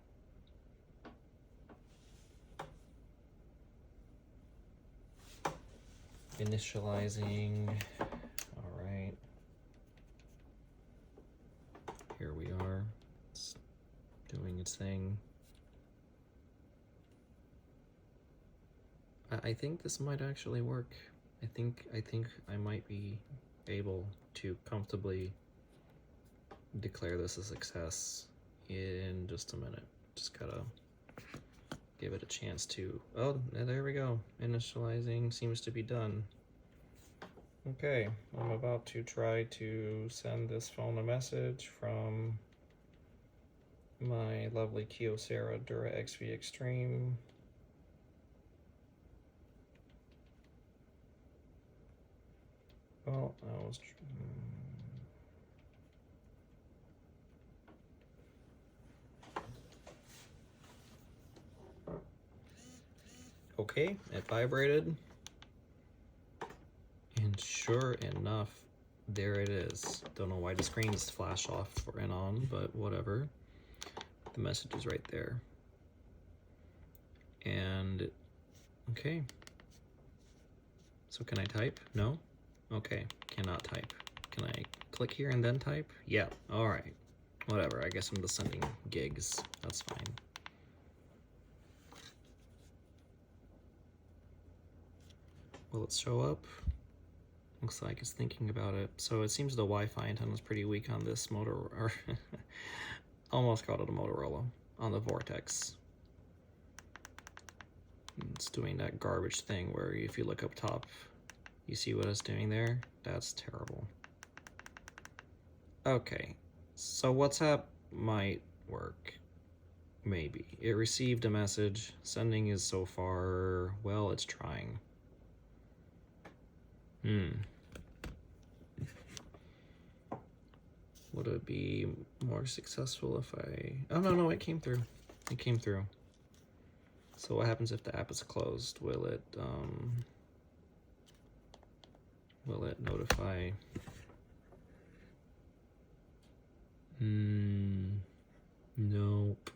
A: Initializing. All right. Here we are. It's doing its thing. I think this might actually work. I think I might be able to comfortably declare this a success in just a minute. Just gotta give it a chance to. Oh, there we go. Initializing seems to be done. Okay, I'm about to try to send this phone a message from my lovely Kyocera Dura XV Extreme. Well, I was. Okay, it vibrated. And sure enough, there it is. Don't know why the screens flash off and on, but whatever. The message is right there. And, okay. So can I type? No? Okay, cannot type. Can I click here and then type? Yeah, all right. Whatever, I guess I'm just sending gigs. That's fine. Will it show up? Looks like it's thinking about it. So it seems the Wi-Fi antenna is pretty weak on this Motorola. Almost called it a Motorola. On the Vortex. It's doing that garbage thing where if you look up top, you see what it's doing there? That's terrible. Okay, so WhatsApp might work. Maybe. It received a message. Sending is so far, well, it's trying. Would it be more successful if I... Oh, no, it came through. It came through. So what happens if the app is closed? Will it notify? Nope.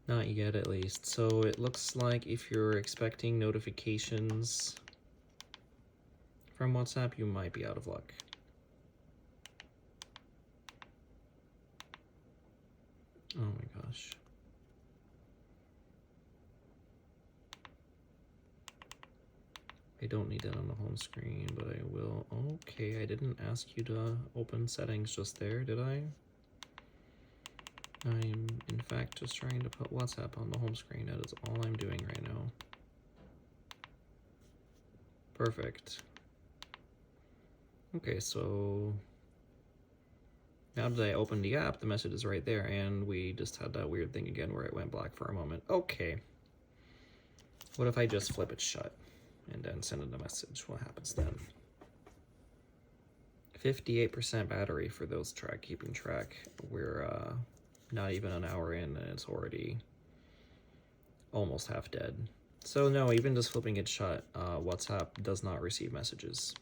A: Not yet, at least. So it looks like if you're expecting notifications from WhatsApp, you might be out of luck. Oh my gosh. I don't need that on the home screen, but I will. Okay, I didn't ask you to open settings just there, did I? I'm, in fact, just trying to put WhatsApp on the home screen. That is all I'm doing right now. Perfect. Okay, so now that I opened the app, the message is right there, and we just had that weird thing again where it went black for a moment. Okay. What if I just flip it shut and then send it a message? What happens then? 58% battery for those keeping track. We're not even an hour in, and it's already almost half dead. So no, even just flipping it shut, WhatsApp does not receive messages.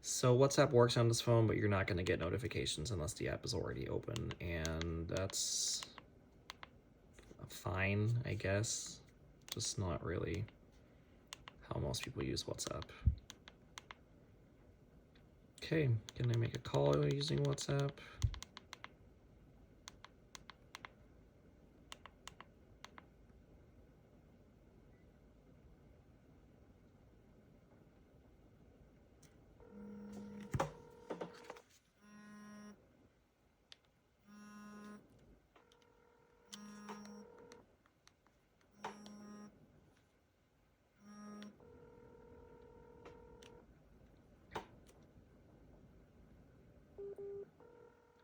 A: So WhatsApp works on this phone, but you're not going to get notifications unless the app is already open, and that's fine, I guess. Just not really how most people use WhatsApp. Okay, can I make a call using WhatsApp?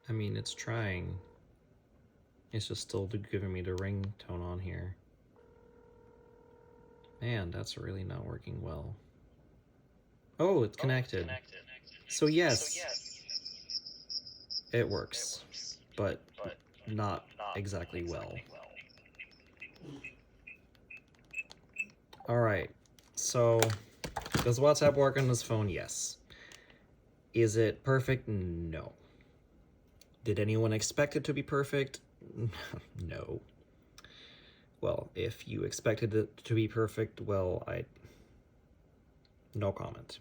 A: I mean, it's trying. It's just still giving me the ringtone on here. Man, that's really not working well. Oh, it's connected. So yes, it works, but not exactly well. All right, so Does WhatsApp work on this phone? Yes. Is it perfect? No. Did anyone expect it to be perfect? No. Well, if you expected it to be perfect, well, no comment.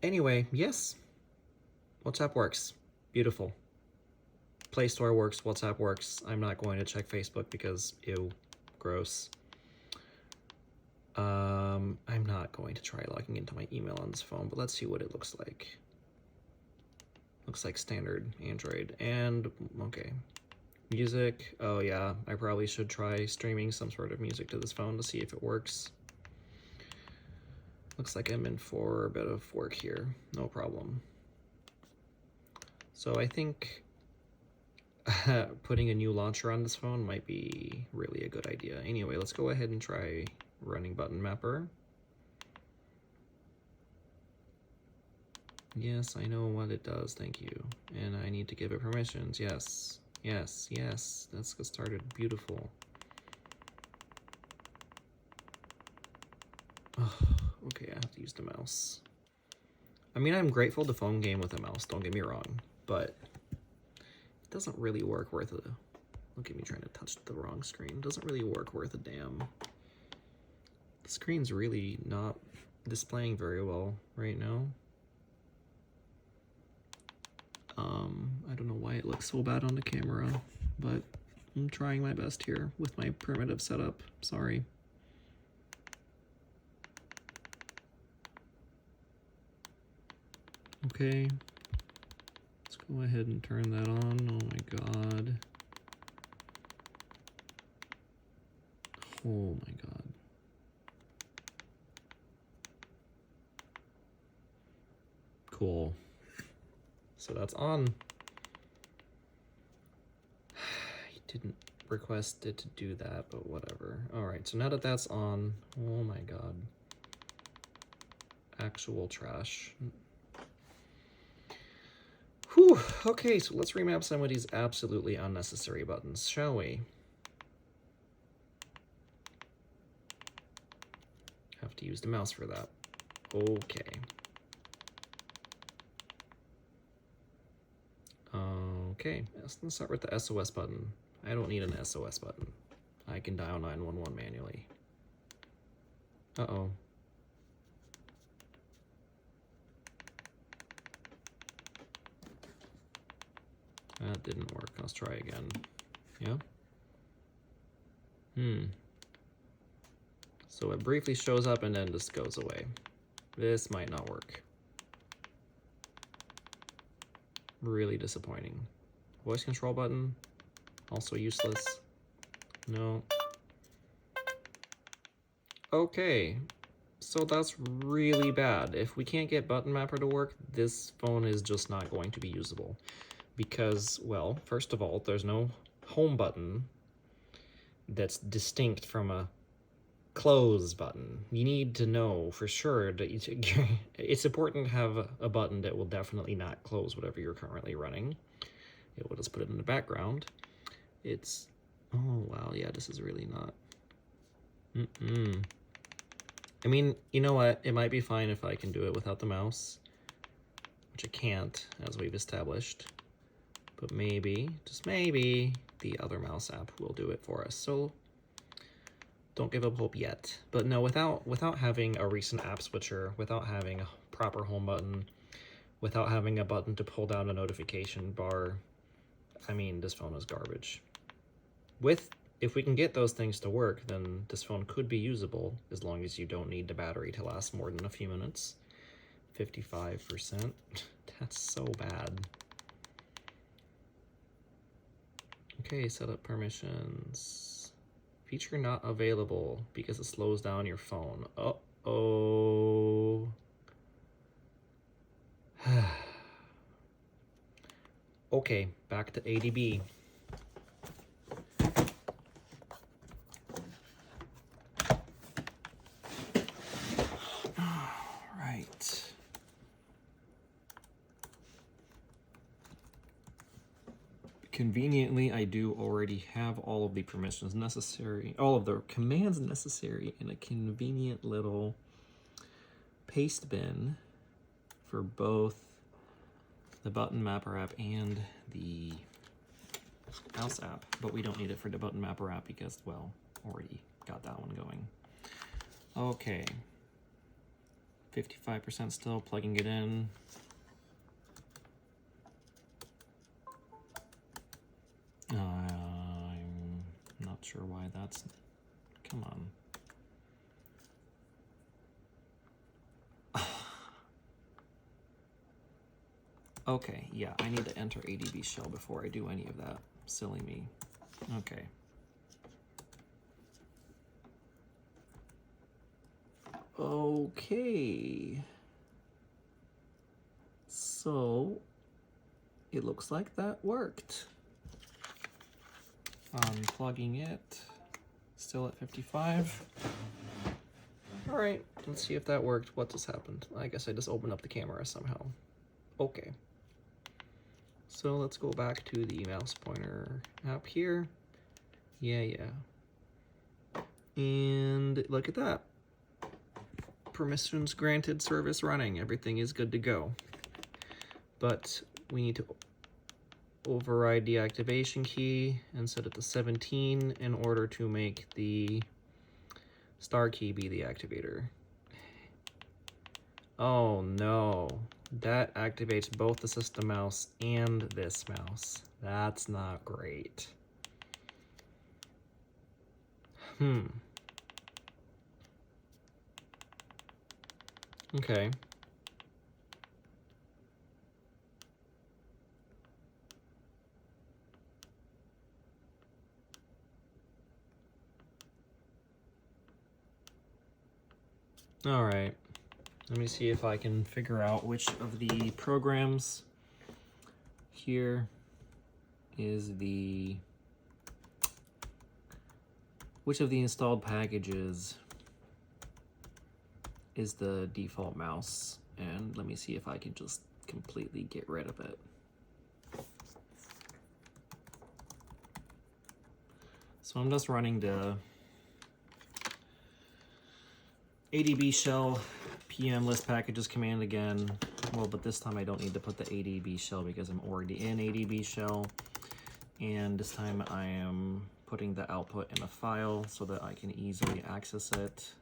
A: Anyway, yes. WhatsApp works. Beautiful. Play Store works, WhatsApp works. I'm not going to check Facebook because, ew, gross. I'm not going to try logging into my email on this phone, but let's see what it looks like. Looks like standard Android, and okay. Music, oh yeah, I probably should try streaming some sort of music to this phone to see if it works. Looks like I'm in for a bit of work here, no problem. So I think putting a new launcher on this phone might be really a good idea. Anyway, let's go ahead and try running button mapper. Yes, I know what it does, thank you. And I need to give it permissions, yes. Yes, yes, let's get started, beautiful. Oh, okay, I have to use the mouse. I mean, I'm grateful to phone game with a mouse, don't get me wrong, but it doesn't really work worth a... Look at me trying to touch the wrong screen. It doesn't really work worth a damn. The screen's really not displaying very well right now. I don't know why it looks so bad on the camera, but I'm trying my best here with my primitive setup. Sorry. Okay. Let's go ahead and turn that on. Oh my god. Oh my god. Cool. So that's on. I didn't request it to do that, but whatever. Alright, so now that that's on, oh my god. Actual trash. Whew, okay, so let's remap some of these absolutely unnecessary buttons, shall we? Have to use the mouse for that. Okay. Okay, let's start with the SOS button. I don't need an SOS button. I can dial 911 manually. Uh-oh. That didn't work. Let's try again. Yeah? So it briefly shows up and then just goes away. This might not work. Really disappointing. Voice control button, also useless. No. Okay, so that's really bad. If we can't get button mapper to work, this phone is just not going to be usable. Because, well, first of all, there's no home button that's distinct from a close button. You need to know for sure that it's important to have a button that will definitely not close whatever you're currently running. It will just put it in the background. It's, oh wow, yeah, this is really not. I mean, you know what? It might be fine if I can do it without the mouse, which I can't, as we've established. But maybe, just maybe, the other mouse app will do it for us. So don't give up hope yet. But no, without having a recent app switcher, without having a proper home button, without having a button to pull down a notification bar, I mean, this phone is garbage. If we can get those things to work, then this phone could be usable, as long as you don't need the battery to last more than a few minutes. 55%, that's so bad. Okay, setup permissions. Feature not available because it slows down your phone. Uh-oh. Okay, back to ADB. Right. Conveniently, I do already have all of the permissions necessary, all of the commands necessary in a convenient little paste bin for both the button mapper app and the mouse app, but we don't need it for the button mapper app because, well, already got that one going. Okay, 55% still, plugging it in. I'm not sure why that's, come on. Okay, yeah, I need to enter ADB shell before I do any of that. Silly me. Okay. Okay. So, it looks like that worked. Unplugging it, still at 55. All right, let's see if that worked. What just happened? I guess I just opened up the camera somehow. Okay. So let's go back to the mouse pointer app here. Yeah. And look at that. Permissions granted, service running. Everything is good to go. But we need to override the activation key and set it to 17 in order to make the star key be the activator. Oh no, that activates both the system mouse and this mouse. That's not great. Okay. All right. Let me see if I can figure out which of the programs here is which of the installed packages is the default mouse, and let me see if I can just completely get rid of it. So I'm just running the ADB shell PM list packages command again. Well, but this time I don't need to put the ADB shell because I'm already in ADB shell. And this time I am putting the output in a file so that I can easily access it.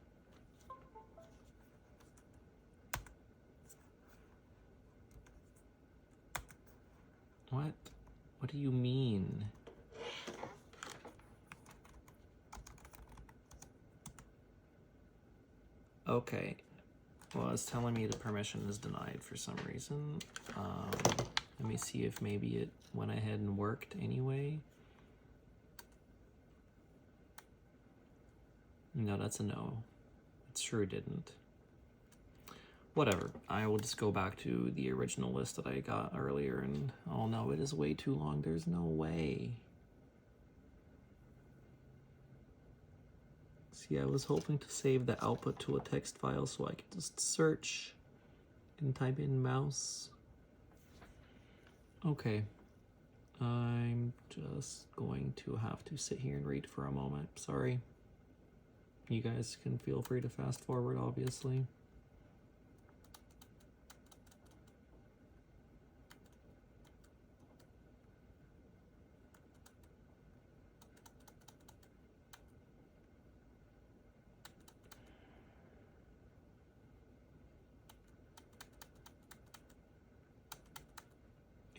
A: What? What do you mean? Okay. Well, it's telling me the permission is denied for some reason. Let me see if maybe it went ahead and worked anyway. No, that's a no. It sure didn't. Whatever. I will just go back to the original list that I got earlier and, oh no, it is way too long. There's no way. See, I was hoping to save the output to a text file so I could just search and type in mouse. Okay. I'm just going to have to sit here and read for a moment. Sorry. You guys can feel free to fast forward, obviously.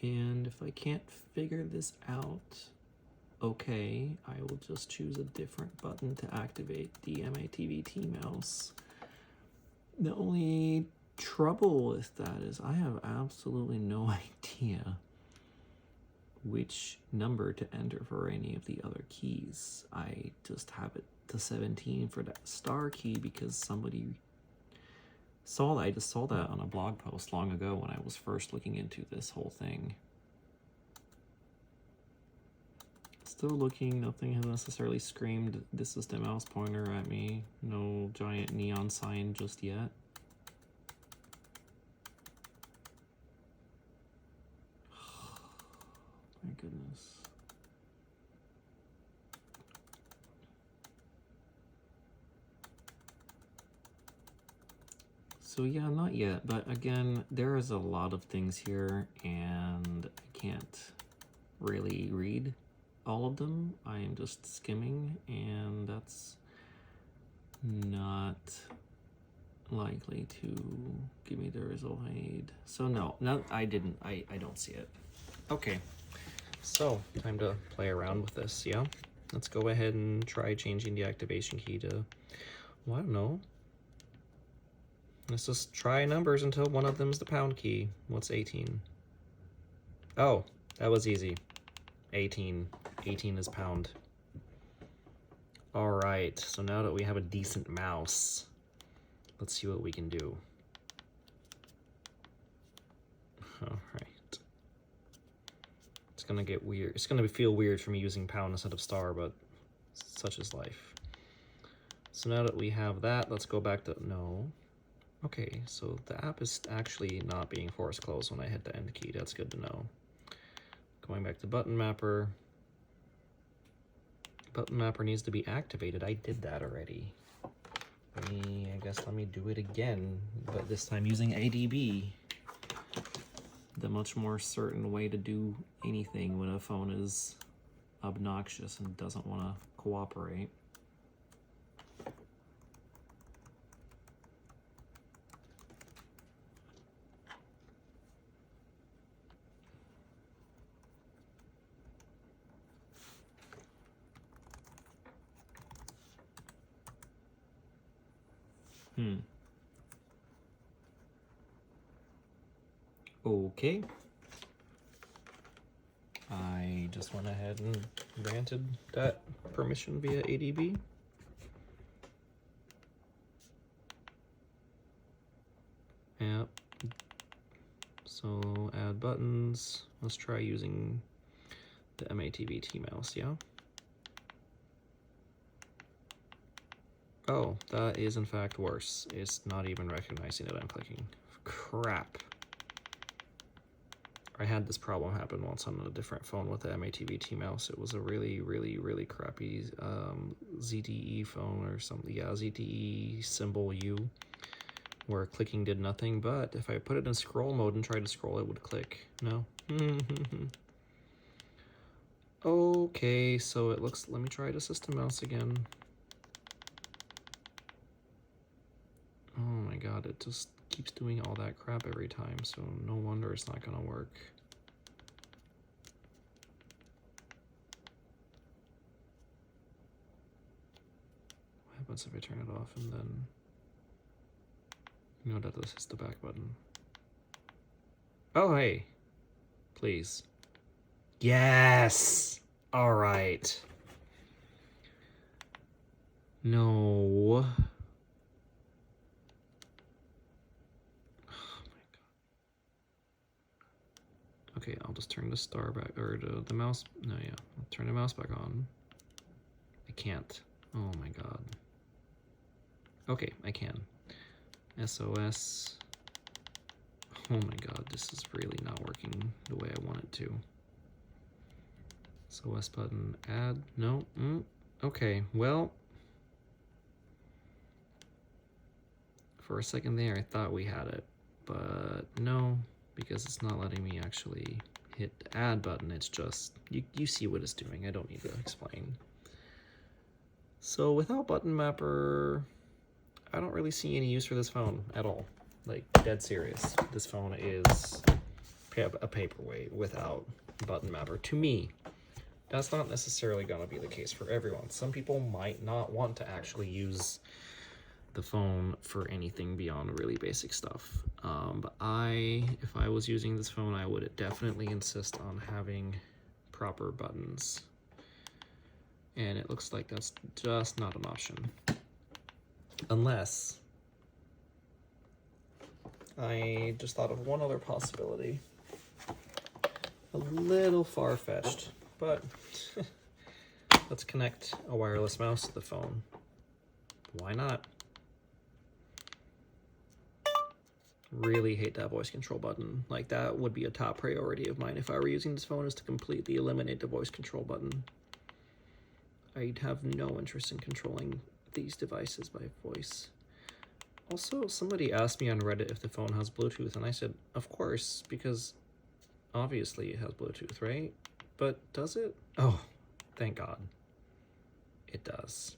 A: And if I can't figure this out, okay, I will just choose a different button to activate the MATVT mouse. The only trouble with that is I have absolutely no idea which number to enter for any of the other keys. I just have it to 17 for that star key because somebody saw that. I just saw that on a blog post long ago when I was first looking into this whole thing. Still looking, nothing has necessarily screamed this is the mouse pointer at me. No giant neon sign just yet. My goodness.
C: So yeah, not yet, but again, there is a lot of things here and I can't really read all of them. I am just skimming and that's not likely to give me the result I need. So no, I don't see it.
A: Okay, so time to play around with this, yeah? Let's go ahead and try changing the activation key to, well, I don't know. Let's just try numbers until one of them's the pound key. What's 18? Oh, that was easy. 18. 18 is pound. All right, so now that we have a decent mouse, let's see what we can do. All right. It's gonna get weird. It's gonna feel weird for me using pound instead of star, but such is life. So now that we have that, let's go back to, no. Okay, so the app is actually not being force closed when I hit the end key. That's good to know. Going back to button mapper. Button mapper needs to be activated. I did that already. I guess let me do it again, but this time using ADB. The much more certain way to do anything when a phone is obnoxious and doesn't want to cooperate. Okay. I just went ahead and granted that permission via ADB. Yep. So add buttons. Let's try using the MATBT mouse, yeah? Oh, that is in fact worse. It's not even recognizing that I'm clicking. Crap. I had this problem happen once on a different phone with the MATBT mouse. It was a really, really, really crappy ZTE phone or something. Yeah, ZTE symbol U, where clicking did nothing, but if I put it in scroll mode and tried to scroll, it would click. No? Okay, so it looks, let me try the system mouse again. Oh my god, it just keeps doing all that crap every time, so no wonder it's not gonna work. What happens if I turn it off and then, you know that this is the back button. Oh, hey, please. Yes! All right. No. Okay, I'll just turn the star back, or the mouse, no, yeah. I'll turn the mouse back on. I can't. Oh my god. Okay, I can. SOS. Oh my god, this is really not working the way I want it to. SOS button, add, no, okay, well. For a second there, I thought we had it, but no. Because it's not letting me actually hit the add button. It's just, you see what it's doing. I don't need to explain. So without button mapper, I don't really see any use for this phone at all. Like, dead serious. This phone is a paperweight without button mapper. To me, that's not necessarily going to be the case for everyone. Some people might not want to actually use the phone for anything beyond really basic stuff. But if I was using this phone, I would definitely insist on having proper buttons. And it looks like that's just not an option. Unless I just thought of one other possibility. A little far-fetched, but let's connect a wireless mouse to the phone. Why not? Really hate that voice control button. Like, that would be a top priority of mine if I were using this phone, is to completely eliminate the voice control button. I'd have no interest in controlling these devices by voice. Also, somebody asked me on Reddit if the phone has Bluetooth, and I said, of course, because obviously it has Bluetooth, right? But does it? Oh, thank God. It does.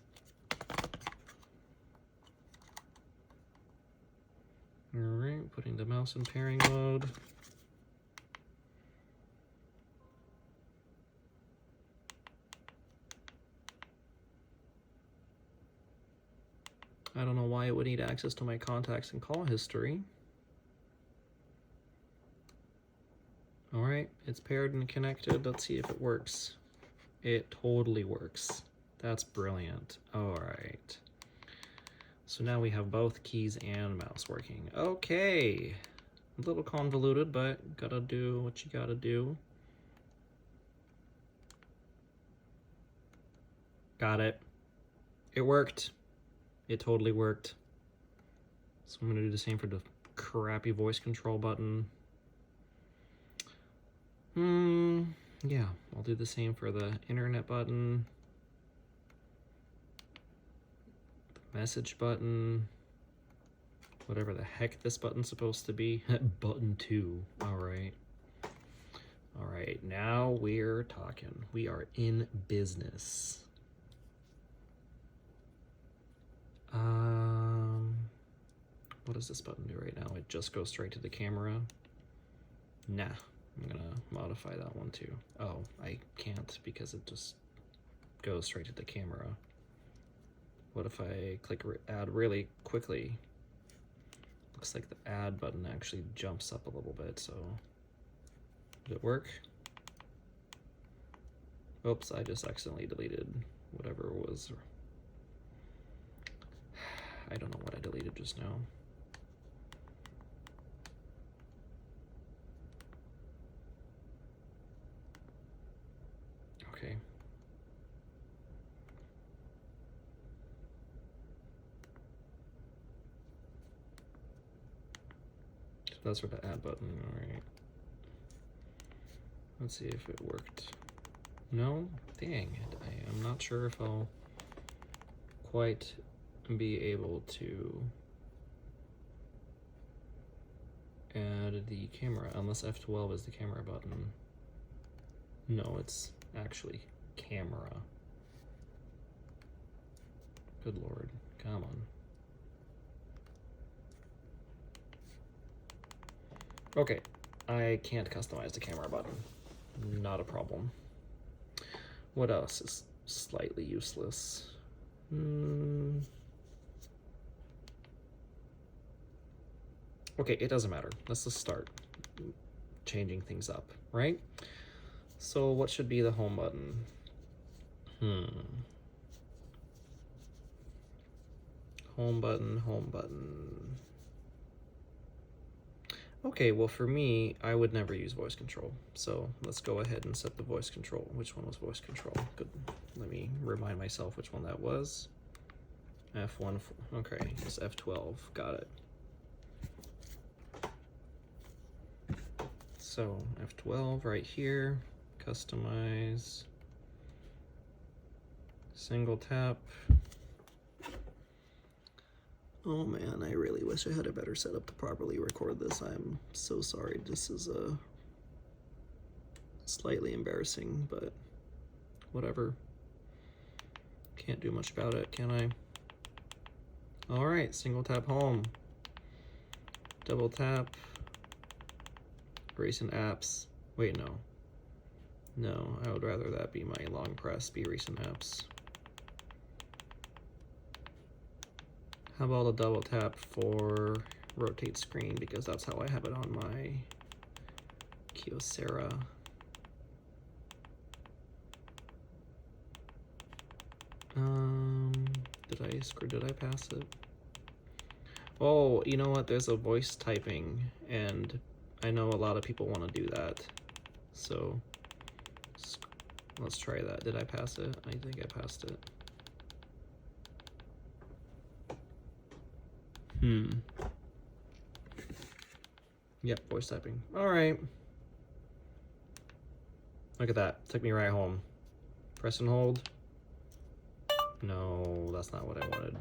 A: Alright, putting the mouse in pairing mode. I don't know why it would need access to my contacts and call history. Alright, it's paired and connected. Let's see if it works. It totally works. That's brilliant. Alright. So now we have both keys and mouse working. Okay. A little convoluted, but gotta do what you gotta do. Got it. It worked. It totally worked. So I'm gonna do the same for the crappy voice control button. Yeah, I'll do the same for the internet button. The message button. Whatever the heck this button's supposed to be. Button 2. Alright. Alright, now we're talking. We are in business. What does this button do right now? It just goes straight to the camera. Nah, I'm gonna modify that one too. Oh, I can't because it just goes straight to the camera. What if I click add really quickly? Looks like the add button actually jumps up a little bit, so did it work? Oops, I just accidentally deleted whatever was. I don't know what I deleted just now. Okay. So that's for the add button, alright. Let's see if it worked. No? Dang it. I am not sure if I'll quite be able to add the camera, unless F12 is the camera button. No, it's actually camera. Good Lord, come on. Okay, I can't customize the camera button. Not a problem. What else is slightly useless? Okay, it doesn't matter. Let's just start changing things up, right? So what should be the home button? Home button, home button. Okay, well for me, I would never use voice control. So let's go ahead and set the voice control. Which one was voice control? Good. Let me remind myself which one that was. F1, okay, it's F12, got it. So F12 right here, customize, single tap. Oh man, I really wish I had a better setup to properly record this. I'm so sorry. This is slightly embarrassing, but whatever. Can't do much about it, can I? All right, single tap home. Double tap. Recent apps. Wait, no. No, I would rather that be my long press, be recent apps. How about a double tap for rotate screen, because that's how I have it on my Kyocera. Did I pass it? Oh, you know what? There's a voice typing, and I know a lot of people want to do that. So let's try that. Did I pass it? I think I passed it. Yep, voice typing. All right. Look at that. Took me right home. Press and hold. No, that's not what I wanted.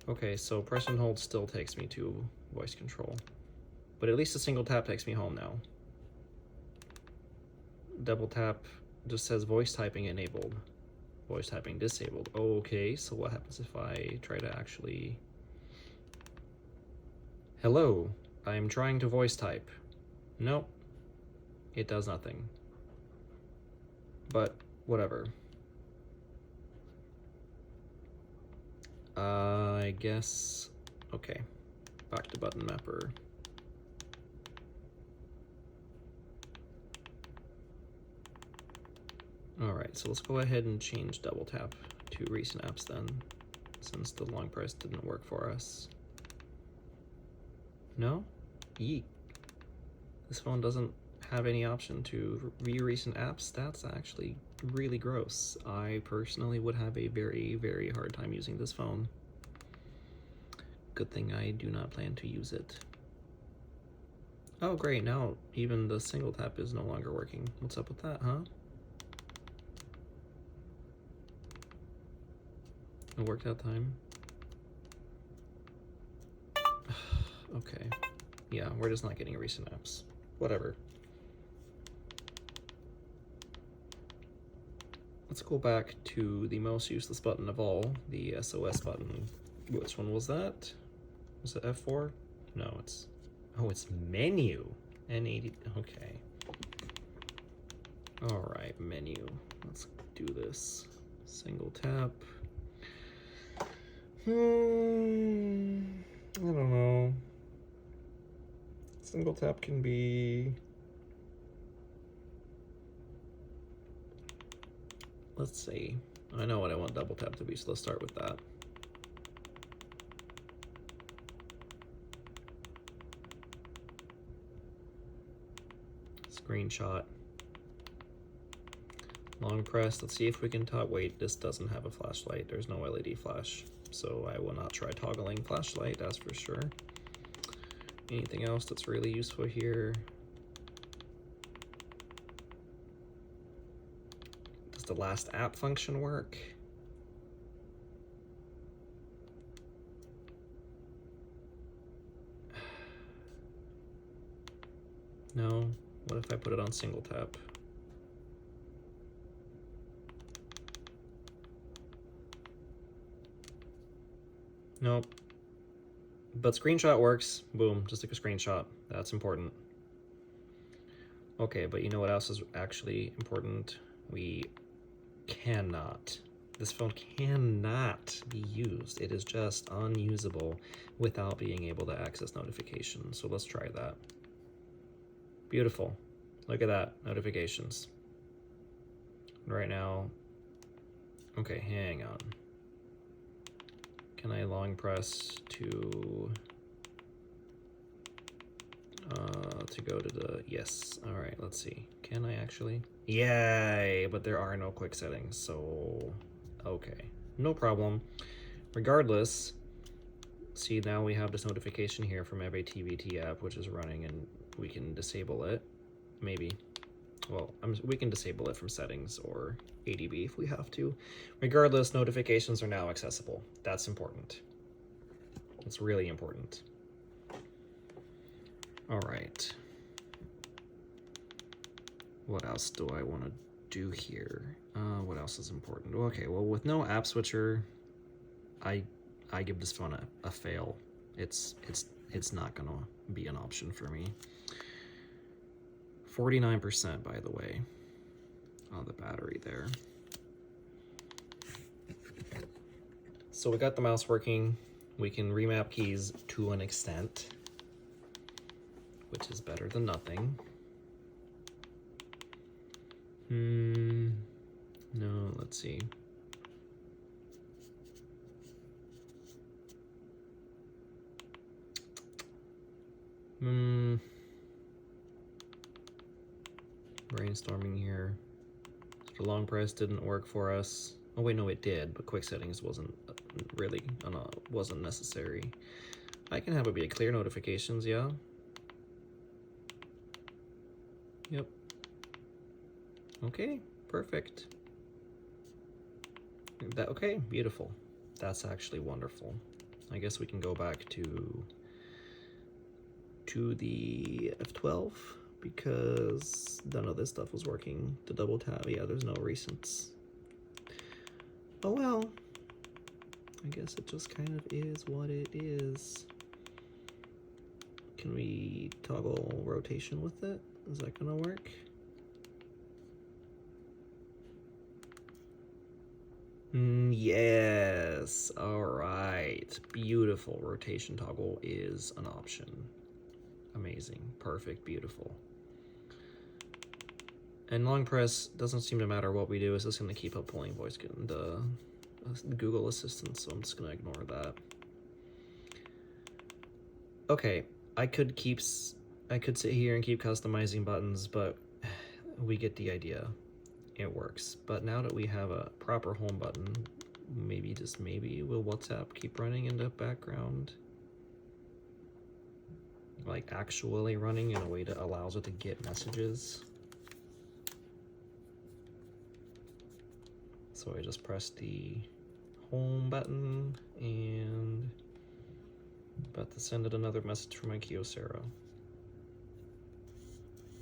A: Okay, so press and hold still takes me to voice control. But at least a single tap takes me home now. Double tap just says voice typing enabled. Voice typing disabled. Okay, so what happens if I try to actually... Hello, I'm trying to voice type. Nope, it does nothing. But whatever. I guess... Okay, back to button mapper. Alright, so let's go ahead and change double tap to recent apps then, since the long press didn't work for us. No? Yeet. This phone doesn't have any option to view recent apps. That's actually really gross. I personally would have a very, very hard time using this phone. Good thing I do not plan to use it. Oh great, now even the single tap is no longer working. What's up with that, huh? It worked that time. Okay. Yeah, we're just not getting recent apps. Whatever. Let's go back to the most useless button of all, the SOS button. Which one was that? Was it F4? No, it's... Oh, it's menu. N80... Okay. Alright, menu. Let's do this. Single tap. I don't know. Single tap can be... Let's see. I know what I want double tap to be, so let's start with that. Screenshot. Long press. Let's see if we can talk. Wait, this doesn't have a flashlight. There's no LED flash. So I will not try toggling flashlight, that's for sure. Anything else that's really useful here? Does the last app function work? No. What if I put it on single tap? Nope. But screenshot works. Boom, just take a screenshot. That's important. Okay, but you know what else is actually important? We cannot. This phone cannot be used. It is just unusable without being able to access notifications. So let's try that. Beautiful. Look at that, notifications. Right now, okay, hang on. Can I long press to go to the, yes, all right, let's see. Can I actually? Yay, but there are no quick settings, so, okay, no problem. Regardless, see now we have this notification here from every TVT app, which is running, and we can disable it, maybe. Well, we can disable it from settings or ADB if we have to. Regardless, notifications are now accessible. That's important. It's really important. All right. What else do I want to do here? What else is important? Okay, well, with no app switcher, I give this phone a fail. It's not gonna be an option for me. 49%, by the way, on the battery there. So we got the mouse working. We can remap keys to an extent, which is better than nothing. No, let's see. Brainstorming here. The long press didn't work for us. Oh wait, no, it did, but quick settings wasn't really wasn't necessary. I can have it be a clear notifications, yeah. Yep. Okay, perfect. Okay, beautiful. That's actually wonderful. I guess we can go back to the F12 because none of this stuff was working. The double tap, yeah, there's no recents. Oh well, I guess it just kind of is what it is. Can we toggle rotation with it? Is that gonna work? Yes, all right, beautiful. Rotation toggle is an option. Amazing, perfect, beautiful. And long press doesn't seem to matter what we do. It's just gonna keep up pulling voice the Google Assistant, so I'm just gonna ignore that. Okay, I could sit here and keep customizing buttons, but we get the idea. It works. But now that we have a proper home button, maybe, just maybe, will WhatsApp keep running in the background? Like actually running in a way that allows it to get messages. So I just press the home button and about to send it another message from my Kyocera.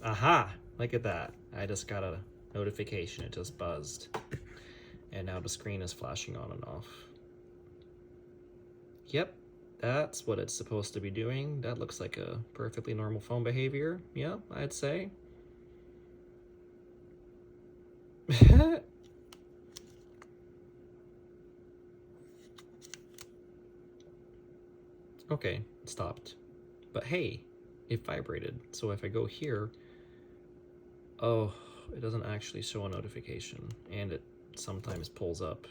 A: Aha! Look at that. I just got a notification. It just buzzed. And now the screen is flashing on and off. Yep, that's what it's supposed to be doing. That looks like a perfectly normal phone behavior. Yeah, I'd say. Okay, it stopped. But hey, it vibrated. So if I go here, oh, it doesn't actually show a notification. And it sometimes pulls up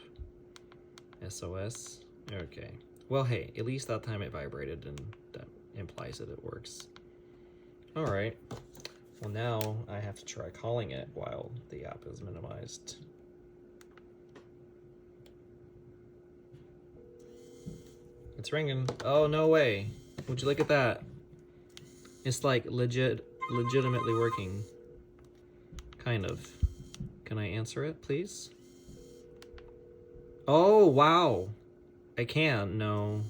A: SOS. Okay. Well, hey, at least that time it vibrated, and that implies that it works. All right. Well, now I have to try calling it while the app is minimized. It's ringing. Oh, no way. Would you look at that? It's like legitimately working. Kind of. Can I answer it, please? Oh, wow. I can. No.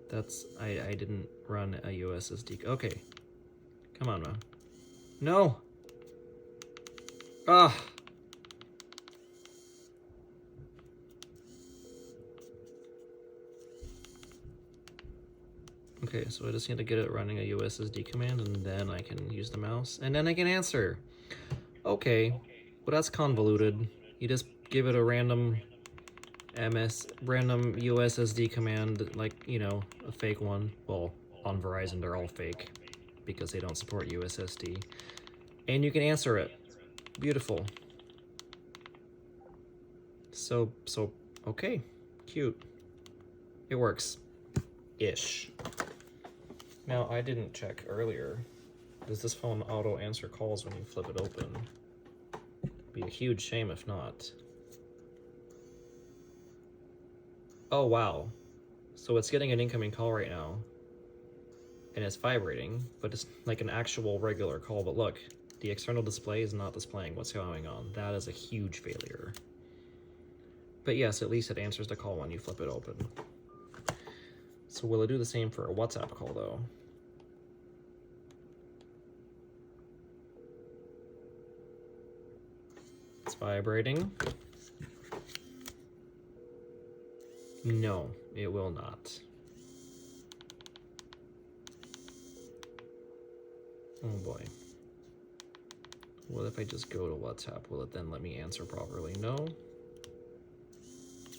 A: That's... I didn't run a USSD. Okay. Come on, man. No! Ah! Okay, so I just need to get it running a USSD command, and then I can use the mouse, and then I can answer. Okay, well that's convoluted. You just give it a random random USSD command, like, you know, a fake one. Well, on Verizon they're all fake because they don't support USSD. And you can answer it. Beautiful. So, okay, cute. It works. Ish. Now, I didn't check earlier. Does this phone auto answer calls when you flip it open? Be a huge shame if not. Oh, wow. So it's getting an incoming call right now. And it's vibrating, but it's like an actual regular call. But look, the external display is not displaying what's going on. That is a huge failure. But yes, at least it answers the call when you flip it open. So will it do the same for a WhatsApp call, though? It's vibrating. No, it will not. Oh boy. What if I just go to WhatsApp? Will it then let me answer properly? No?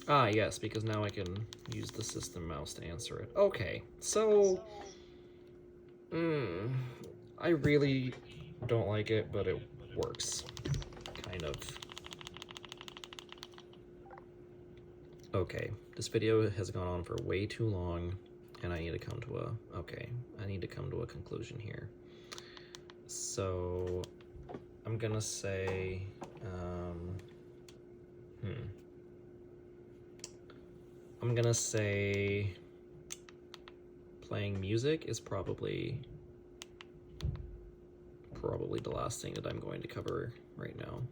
A: Ah, yes, because now I can use the system mouse to answer it. Okay, so... I really don't like it, but it works. Kind of. Okay, this video has gone on for way too long, and I need to come to a conclusion here. So, I'm gonna say, I'm gonna say playing music is probably the last thing that I'm going to cover right now.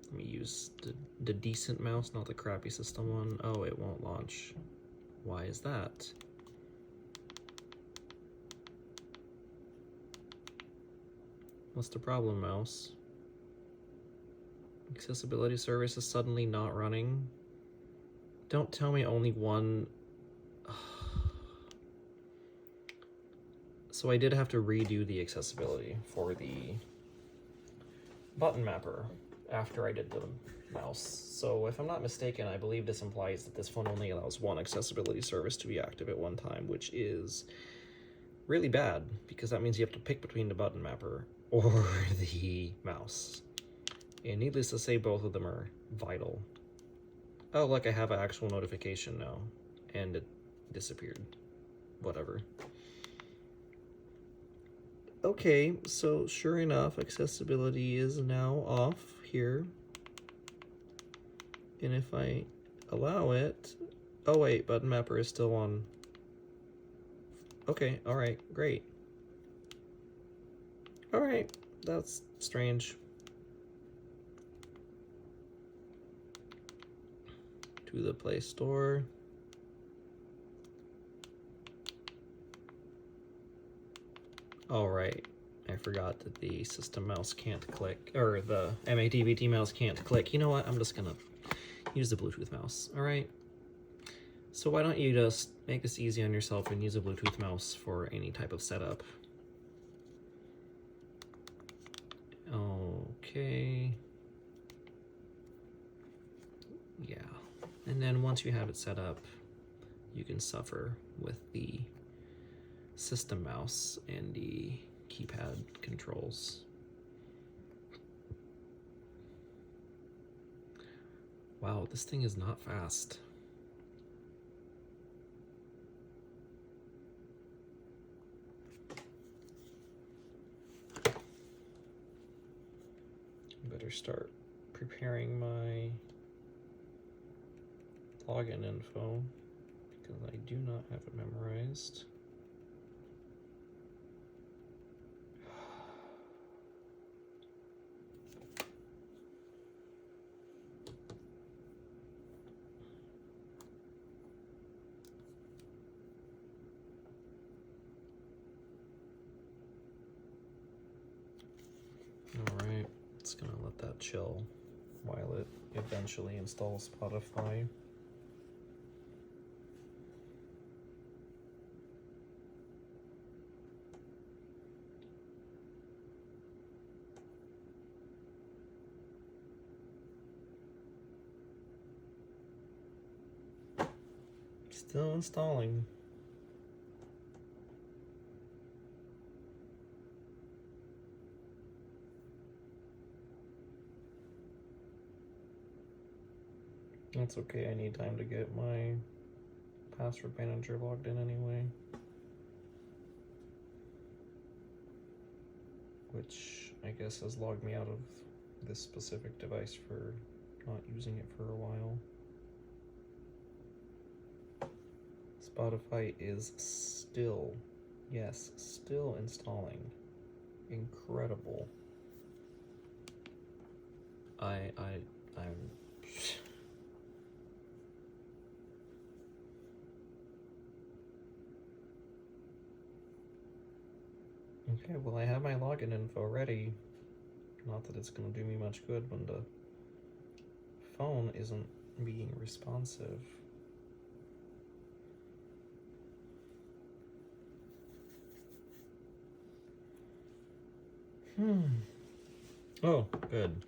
A: Let me use the decent mouse, not the crappy system one. Oh, it won't launch. Why is that? What's the problem, mouse? Accessibility service is suddenly not running. Don't tell me only one. So I did have to redo the accessibility for the button mapper after I did the mouse. So if I'm not mistaken, I believe this implies that this phone only allows one accessibility service to be active at one time, which is really bad because that means you have to pick between the button mapper or the mouse. And needless to say, both of them are vital. Oh, look, I have an actual notification now, and it disappeared. Whatever. Okay, so sure enough, accessibility is now off here. And if I allow it, oh wait, button mapper is still on. Okay, all right, great. All right, that's strange. To the Play Store. All right, I forgot that the system mouse can't click, or the MATBT mouse can't click. You know what? I'm just gonna use the Bluetooth mouse. All right. So why don't you just make this easy on yourself and use a Bluetooth mouse for any type of setup? Okay. Yeah. And then once you have it set up, you can suffer with the system mouse and the keypad controls. Wow, this thing is not fast. Better start preparing my login info because I do not have it memorized. Alright, it's gonna let that chill while it eventually installs Spotify. Still installing. That's okay, I need time to get my password manager logged in anyway. Which I guess has logged me out of this specific device for not using it for a while. Spotify is still, yes, still installing. Incredible. I'm okay, well I have my login info ready. Not that it's gonna do me much good when the phone isn't being responsive. Oh, good.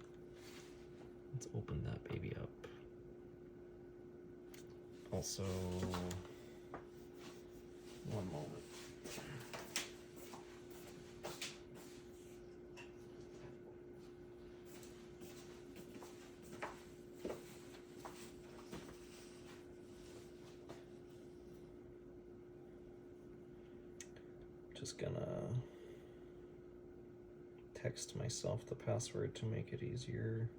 A: Let's open that baby up. Also, one moment. Just gonna text myself the password to make it easier.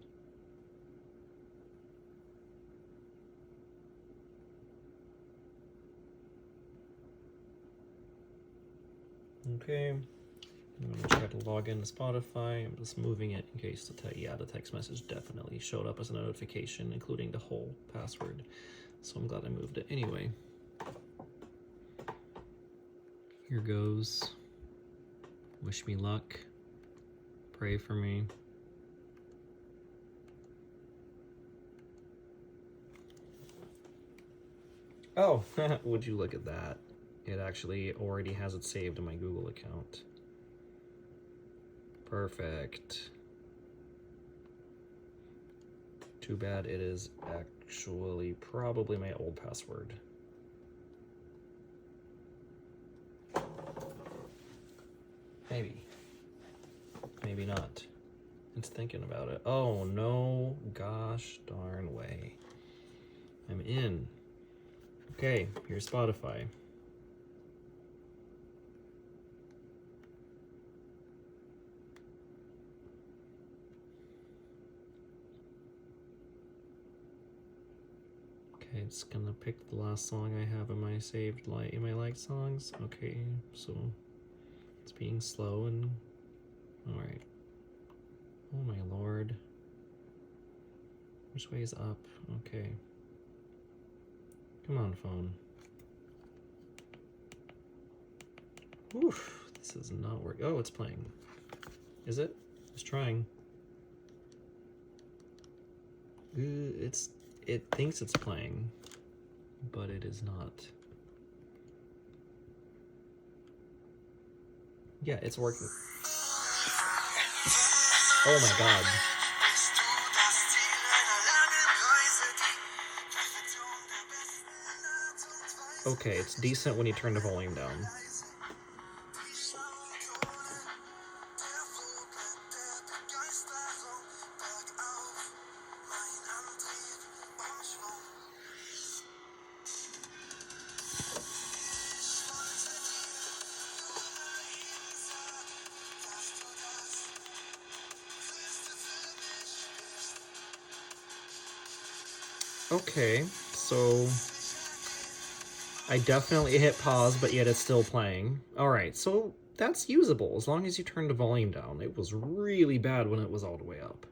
A: Okay, I'm gonna try to log into Spotify. I'm just moving it in case the text message definitely showed up as a notification, including the whole password. So I'm glad I moved it anyway.
C: Here goes. Wish me luck. Pray for me.
A: Oh, would you look at that? It actually already has it saved in my Google account. Perfect. Too bad it is actually probably my old password. Maybe. Maybe not. It's thinking about it. Oh, no gosh darn way. I'm in. Okay, here's Spotify. Okay, it's gonna pick the last song I have in my saved in my liked songs. Okay, so it's being slow and alright. Oh my lord. Which way is up? Okay. Come on, phone. Oof, this is not working. Oh, it's playing. Is it? It's trying. It thinks it's playing, but it is not. Yeah, it's working. Oh my god. Okay, it's decent when you turn the volume down. Okay, so I definitely hit pause, but yet it's still playing. Alright, so that's usable as long as you turn the volume down. It was really bad when it was all the way up.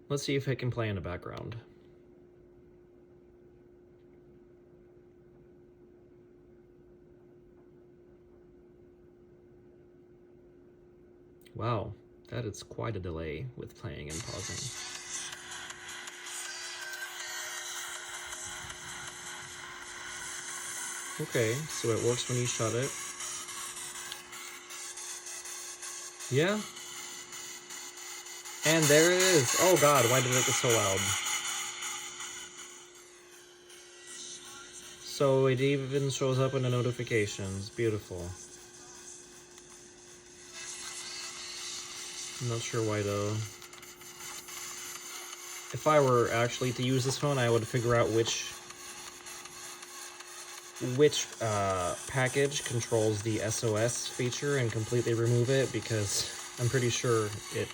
A: Let's see if it can play in the background. Wow, that is quite a delay with playing and pausing. Okay, so it works when you shut it. Yeah. And there it is. Oh god, why did it get so loud? So it even shows up in the notifications. Beautiful. I'm not sure why though. If I were actually to use this phone, I would figure out which package controls the SOS feature and completely remove it, because I'm pretty sure it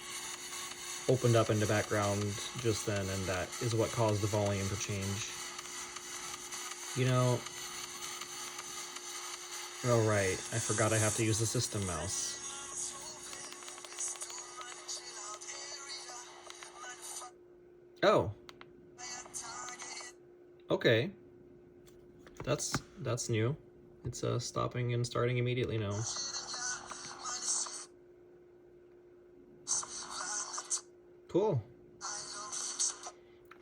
A: opened up in the background just then, and that is what caused the volume to change. You know, oh right, I forgot I have to use the system mouse. Oh. Okay. That's new. It's stopping and starting immediately now. Cool.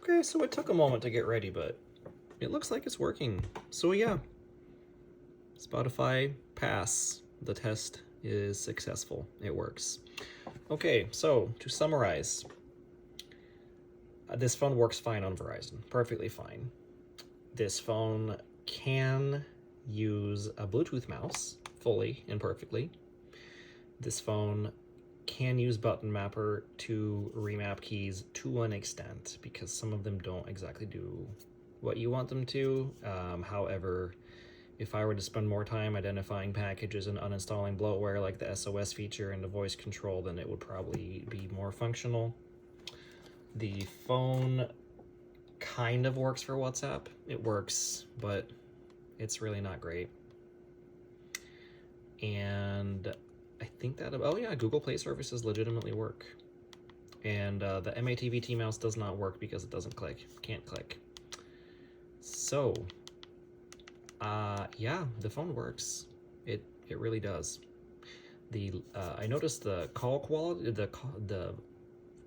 A: Okay, so it took a moment to get ready, but it looks like it's working. So yeah, Spotify pass. The test is successful. It works. Okay, so to summarize, this phone works fine on Verizon. Perfectly fine. This phone can use a Bluetooth mouse fully and perfectly. This phone can use button mapper to remap keys to an extent, because some of them don't exactly do what you want them to. However, if I were to spend more time identifying packages and uninstalling bloatware like the SOS feature and the voice control, then it would probably be more functional. The phone kind of works for WhatsApp. It works, but it's really not great. And I think that, oh yeah, Google Play services legitimately work. And the MATVT mouse does not work because it doesn't click, can't click. So, yeah, the phone works. It really does. I noticed the call quality, the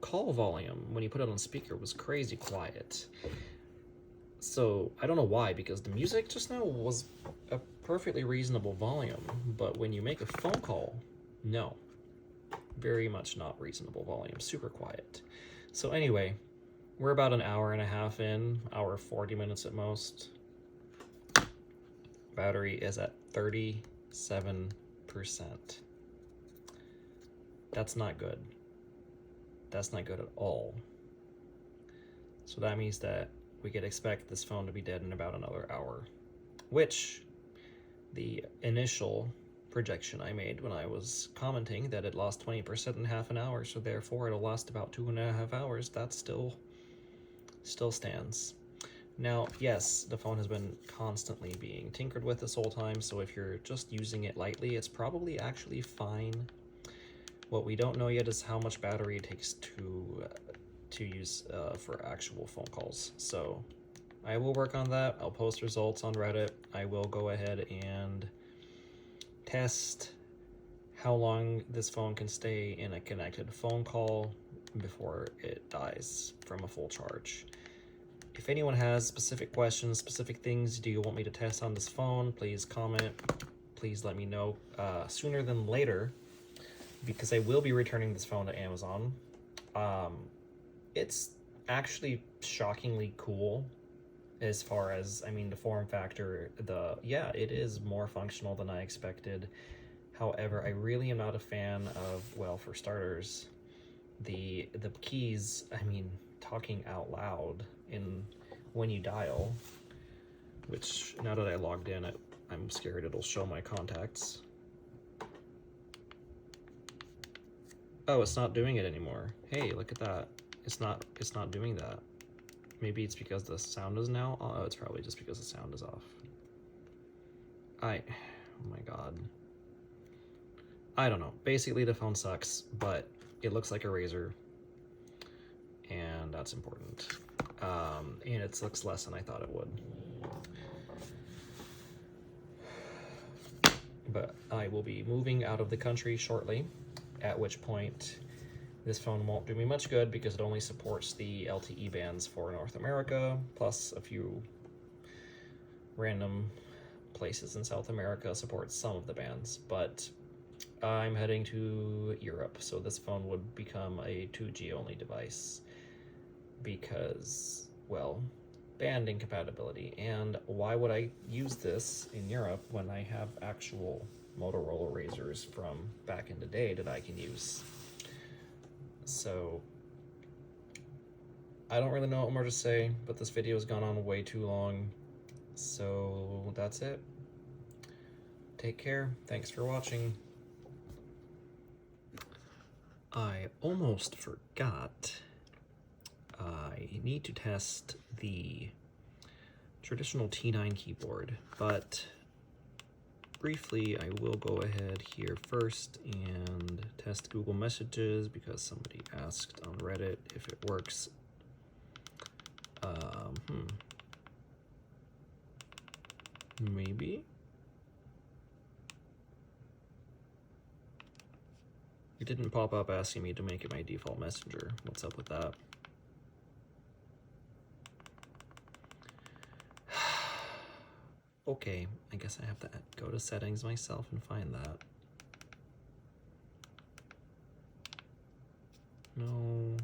A: call volume when you put it on speaker was crazy quiet. So I don't know why, because the music just now was a perfectly reasonable volume, but when you make a phone call, no, very much not reasonable volume, super quiet. So anyway, we're about an hour and a half in, hour 40 minutes at most. Battery is at 37%. That's not good. That's not good at all. So that means that we could expect this phone to be dead in about another hour, which the initial projection I made when I was commenting that it lost 20% in half an hour, so therefore it'll last about 2.5 hours, that still stands. Now, yes, the phone has been constantly being tinkered with this whole time, so if you're just using it lightly, it's probably actually fine. What we don't know yet is how much battery it takes to use for actual phone calls. So I will work on that. I'll post results on Reddit. I will go ahead and test how long this phone can stay in a connected phone call before it dies from a full charge. If anyone has specific questions, specific things do you want me to test on this phone, please comment. Please let me know sooner than later, because I will be returning this phone to Amazon. It's actually shockingly cool as far as, I mean, the form factor, yeah, it is more functional than I expected. However, I really am not a fan of, well, for starters, the keys, I mean, talking out loud when you dial, which now that I logged in, I'm scared it'll show my contacts. Oh, it's not doing it anymore. Hey, look at that. It's not doing that. Maybe it's because the sound is now. Oh, it's probably just because the sound is off. Oh my god. I don't know. Basically, the phone sucks, but it looks like a Razr, and that's important. And it looks less than I thought it would. But I will be moving out of the country shortly, at which point this phone won't do me much good because it only supports the LTE bands for North America, plus a few random places in South America supports some of the bands. But I'm heading to Europe, so this phone would become a 2G only device because, well, band incompatibility. And why would I use this in Europe when I have actual Motorola Razrs from back in the day that I can use? So I don't really know what more to say, but this video has gone on way too long. So that's it. Take care. Thanks for watching. I almost forgot. I need to test the traditional T9 keyboard, but briefly I will go ahead here first and test Google Messages because somebody asked on Reddit if it works. Maybe? It didn't pop up asking me to make it my default messenger. What's up with that? Okay, I guess I have to go to settings myself and find that. No.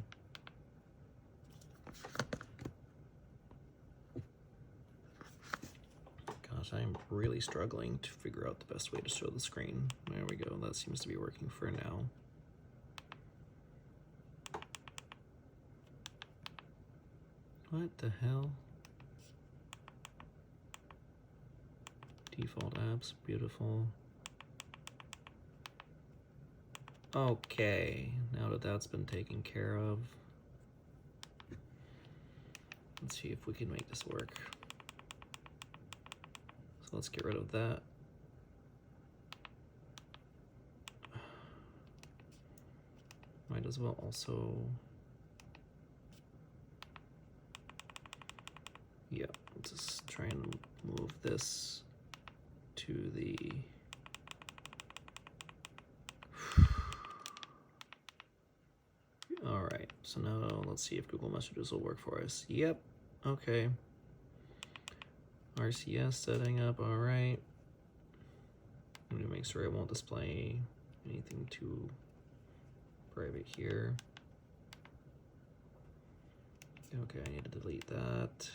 A: Gosh, I'm really struggling to figure out the best way to show the screen. There we go, that seems to be working for now. What the hell? Default apps, beautiful. Okay, now that that's been taken care of, let's see if we can make this work. So let's get rid of that. Might as well also, yeah, just try and move this to the So now let's see if Google Messages will work for us. Yep, okay. RCS setting up, all right. I'm gonna make sure it won't display anything too private here. Okay, I need to delete that.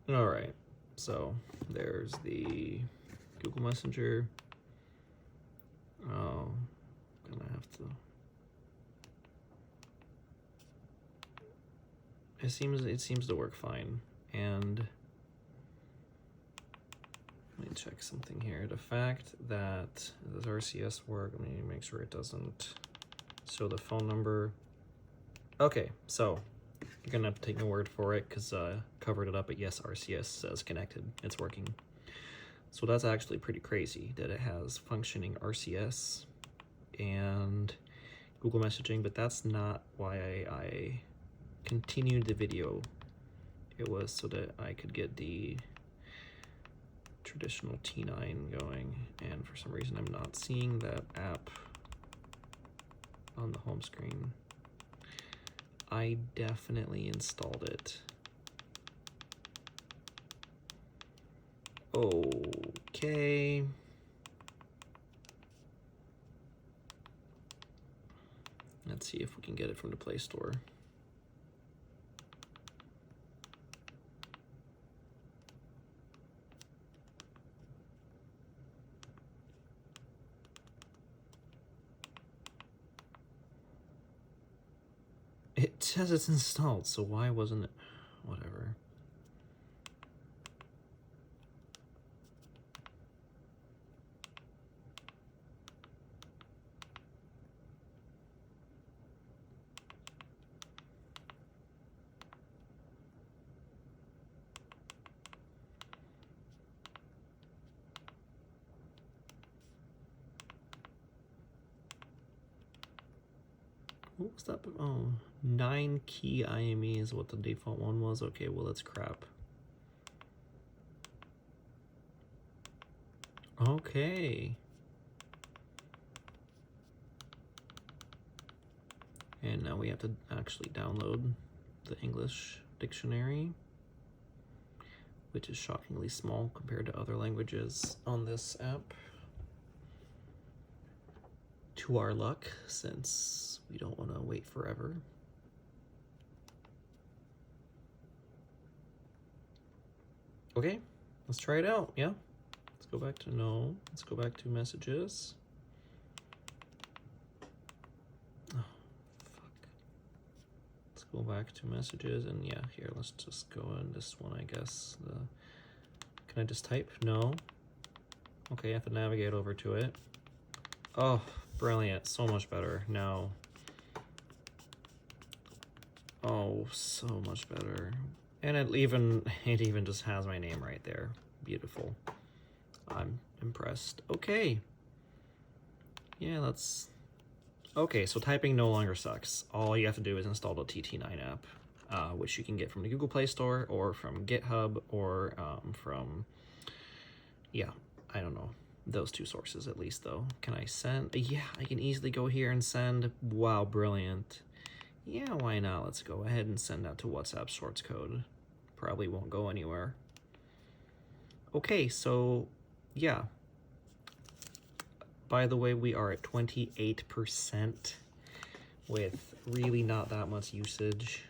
A: All right, so there's the Google Messenger. Oh, I'm gonna have to. It seems to work fine. And let me check something here. The fact that does RCS work? Let me make sure it doesn't show the phone number. Okay, so you're gonna have to take my word for it because I covered it up, but yes, RCS says connected. It's working. So that's actually pretty crazy that it has functioning RCS and Google messaging, but that's not why I continued the video. It was so that I could get the traditional T9 going, and for some reason I'm not seeing that app on the home screen. I definitely installed it. Okay. Let's see if we can get it from the Play Store. It says it's installed, so why wasn't it? Whatever. What was that? Oh, 9 key IME is what the default one was. Okay, well, that's crap. Okay. And now we have to actually download the English dictionary, which is shockingly small compared to other languages on this app. To our luck, since we don't want to wait forever. Okay, let's try it out, yeah? Let's go back to let's go back to messages. Oh, fuck. Let's go back to messages, and yeah, here, let's just go in this one, I guess. Can I just type? No. Okay, I have to navigate over to it. Oh, brilliant, so much better now. Oh, so much better. And it even just has my name right there. Beautiful. I'm impressed. Okay. Yeah, let's... Okay, so typing no longer sucks. All you have to do is install the TT9 app, which you can get from the Google Play Store or from GitHub or from... Yeah, I don't know. Those two sources at least, though. Can I send? Yeah, I can easily go here and send. Wow, brilliant. Yeah, why not? Let's go ahead and send that to WhatsApp source code. Probably won't go anywhere. Okay, so yeah. By the way, we are at 28% with really not that much usage.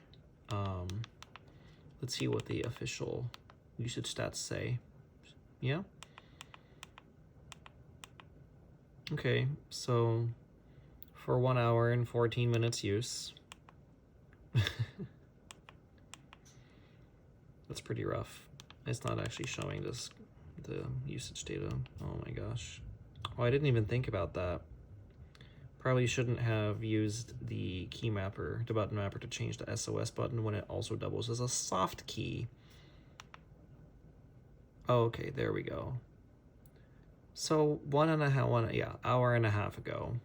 A: Let's see what the official usage stats say. Yeah? Okay, so for 1 hour and 14 minutes use. That's pretty rough. It's not actually showing the usage data. Oh my gosh. Oh, I didn't even think about that. Probably shouldn't have used the key mapper, the button mapper, to change the SOS button when it also doubles as a soft key. Oh, okay, there we go. So hour and a half ago.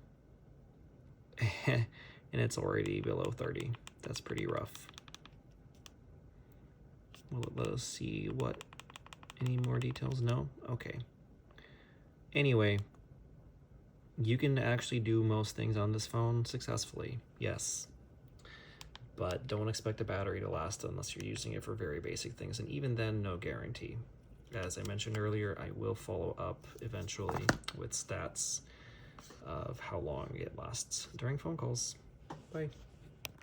A: And it's already below 30. That's pretty rough. Will it let us see any more details? No? Okay. Anyway, You can actually do most things on this phone successfully, yes. But don't expect a battery to last unless you're using it for very basic things, and even then, no guarantee. As I mentioned earlier, I will follow up eventually with stats of how long it lasts during phone calls. Bye.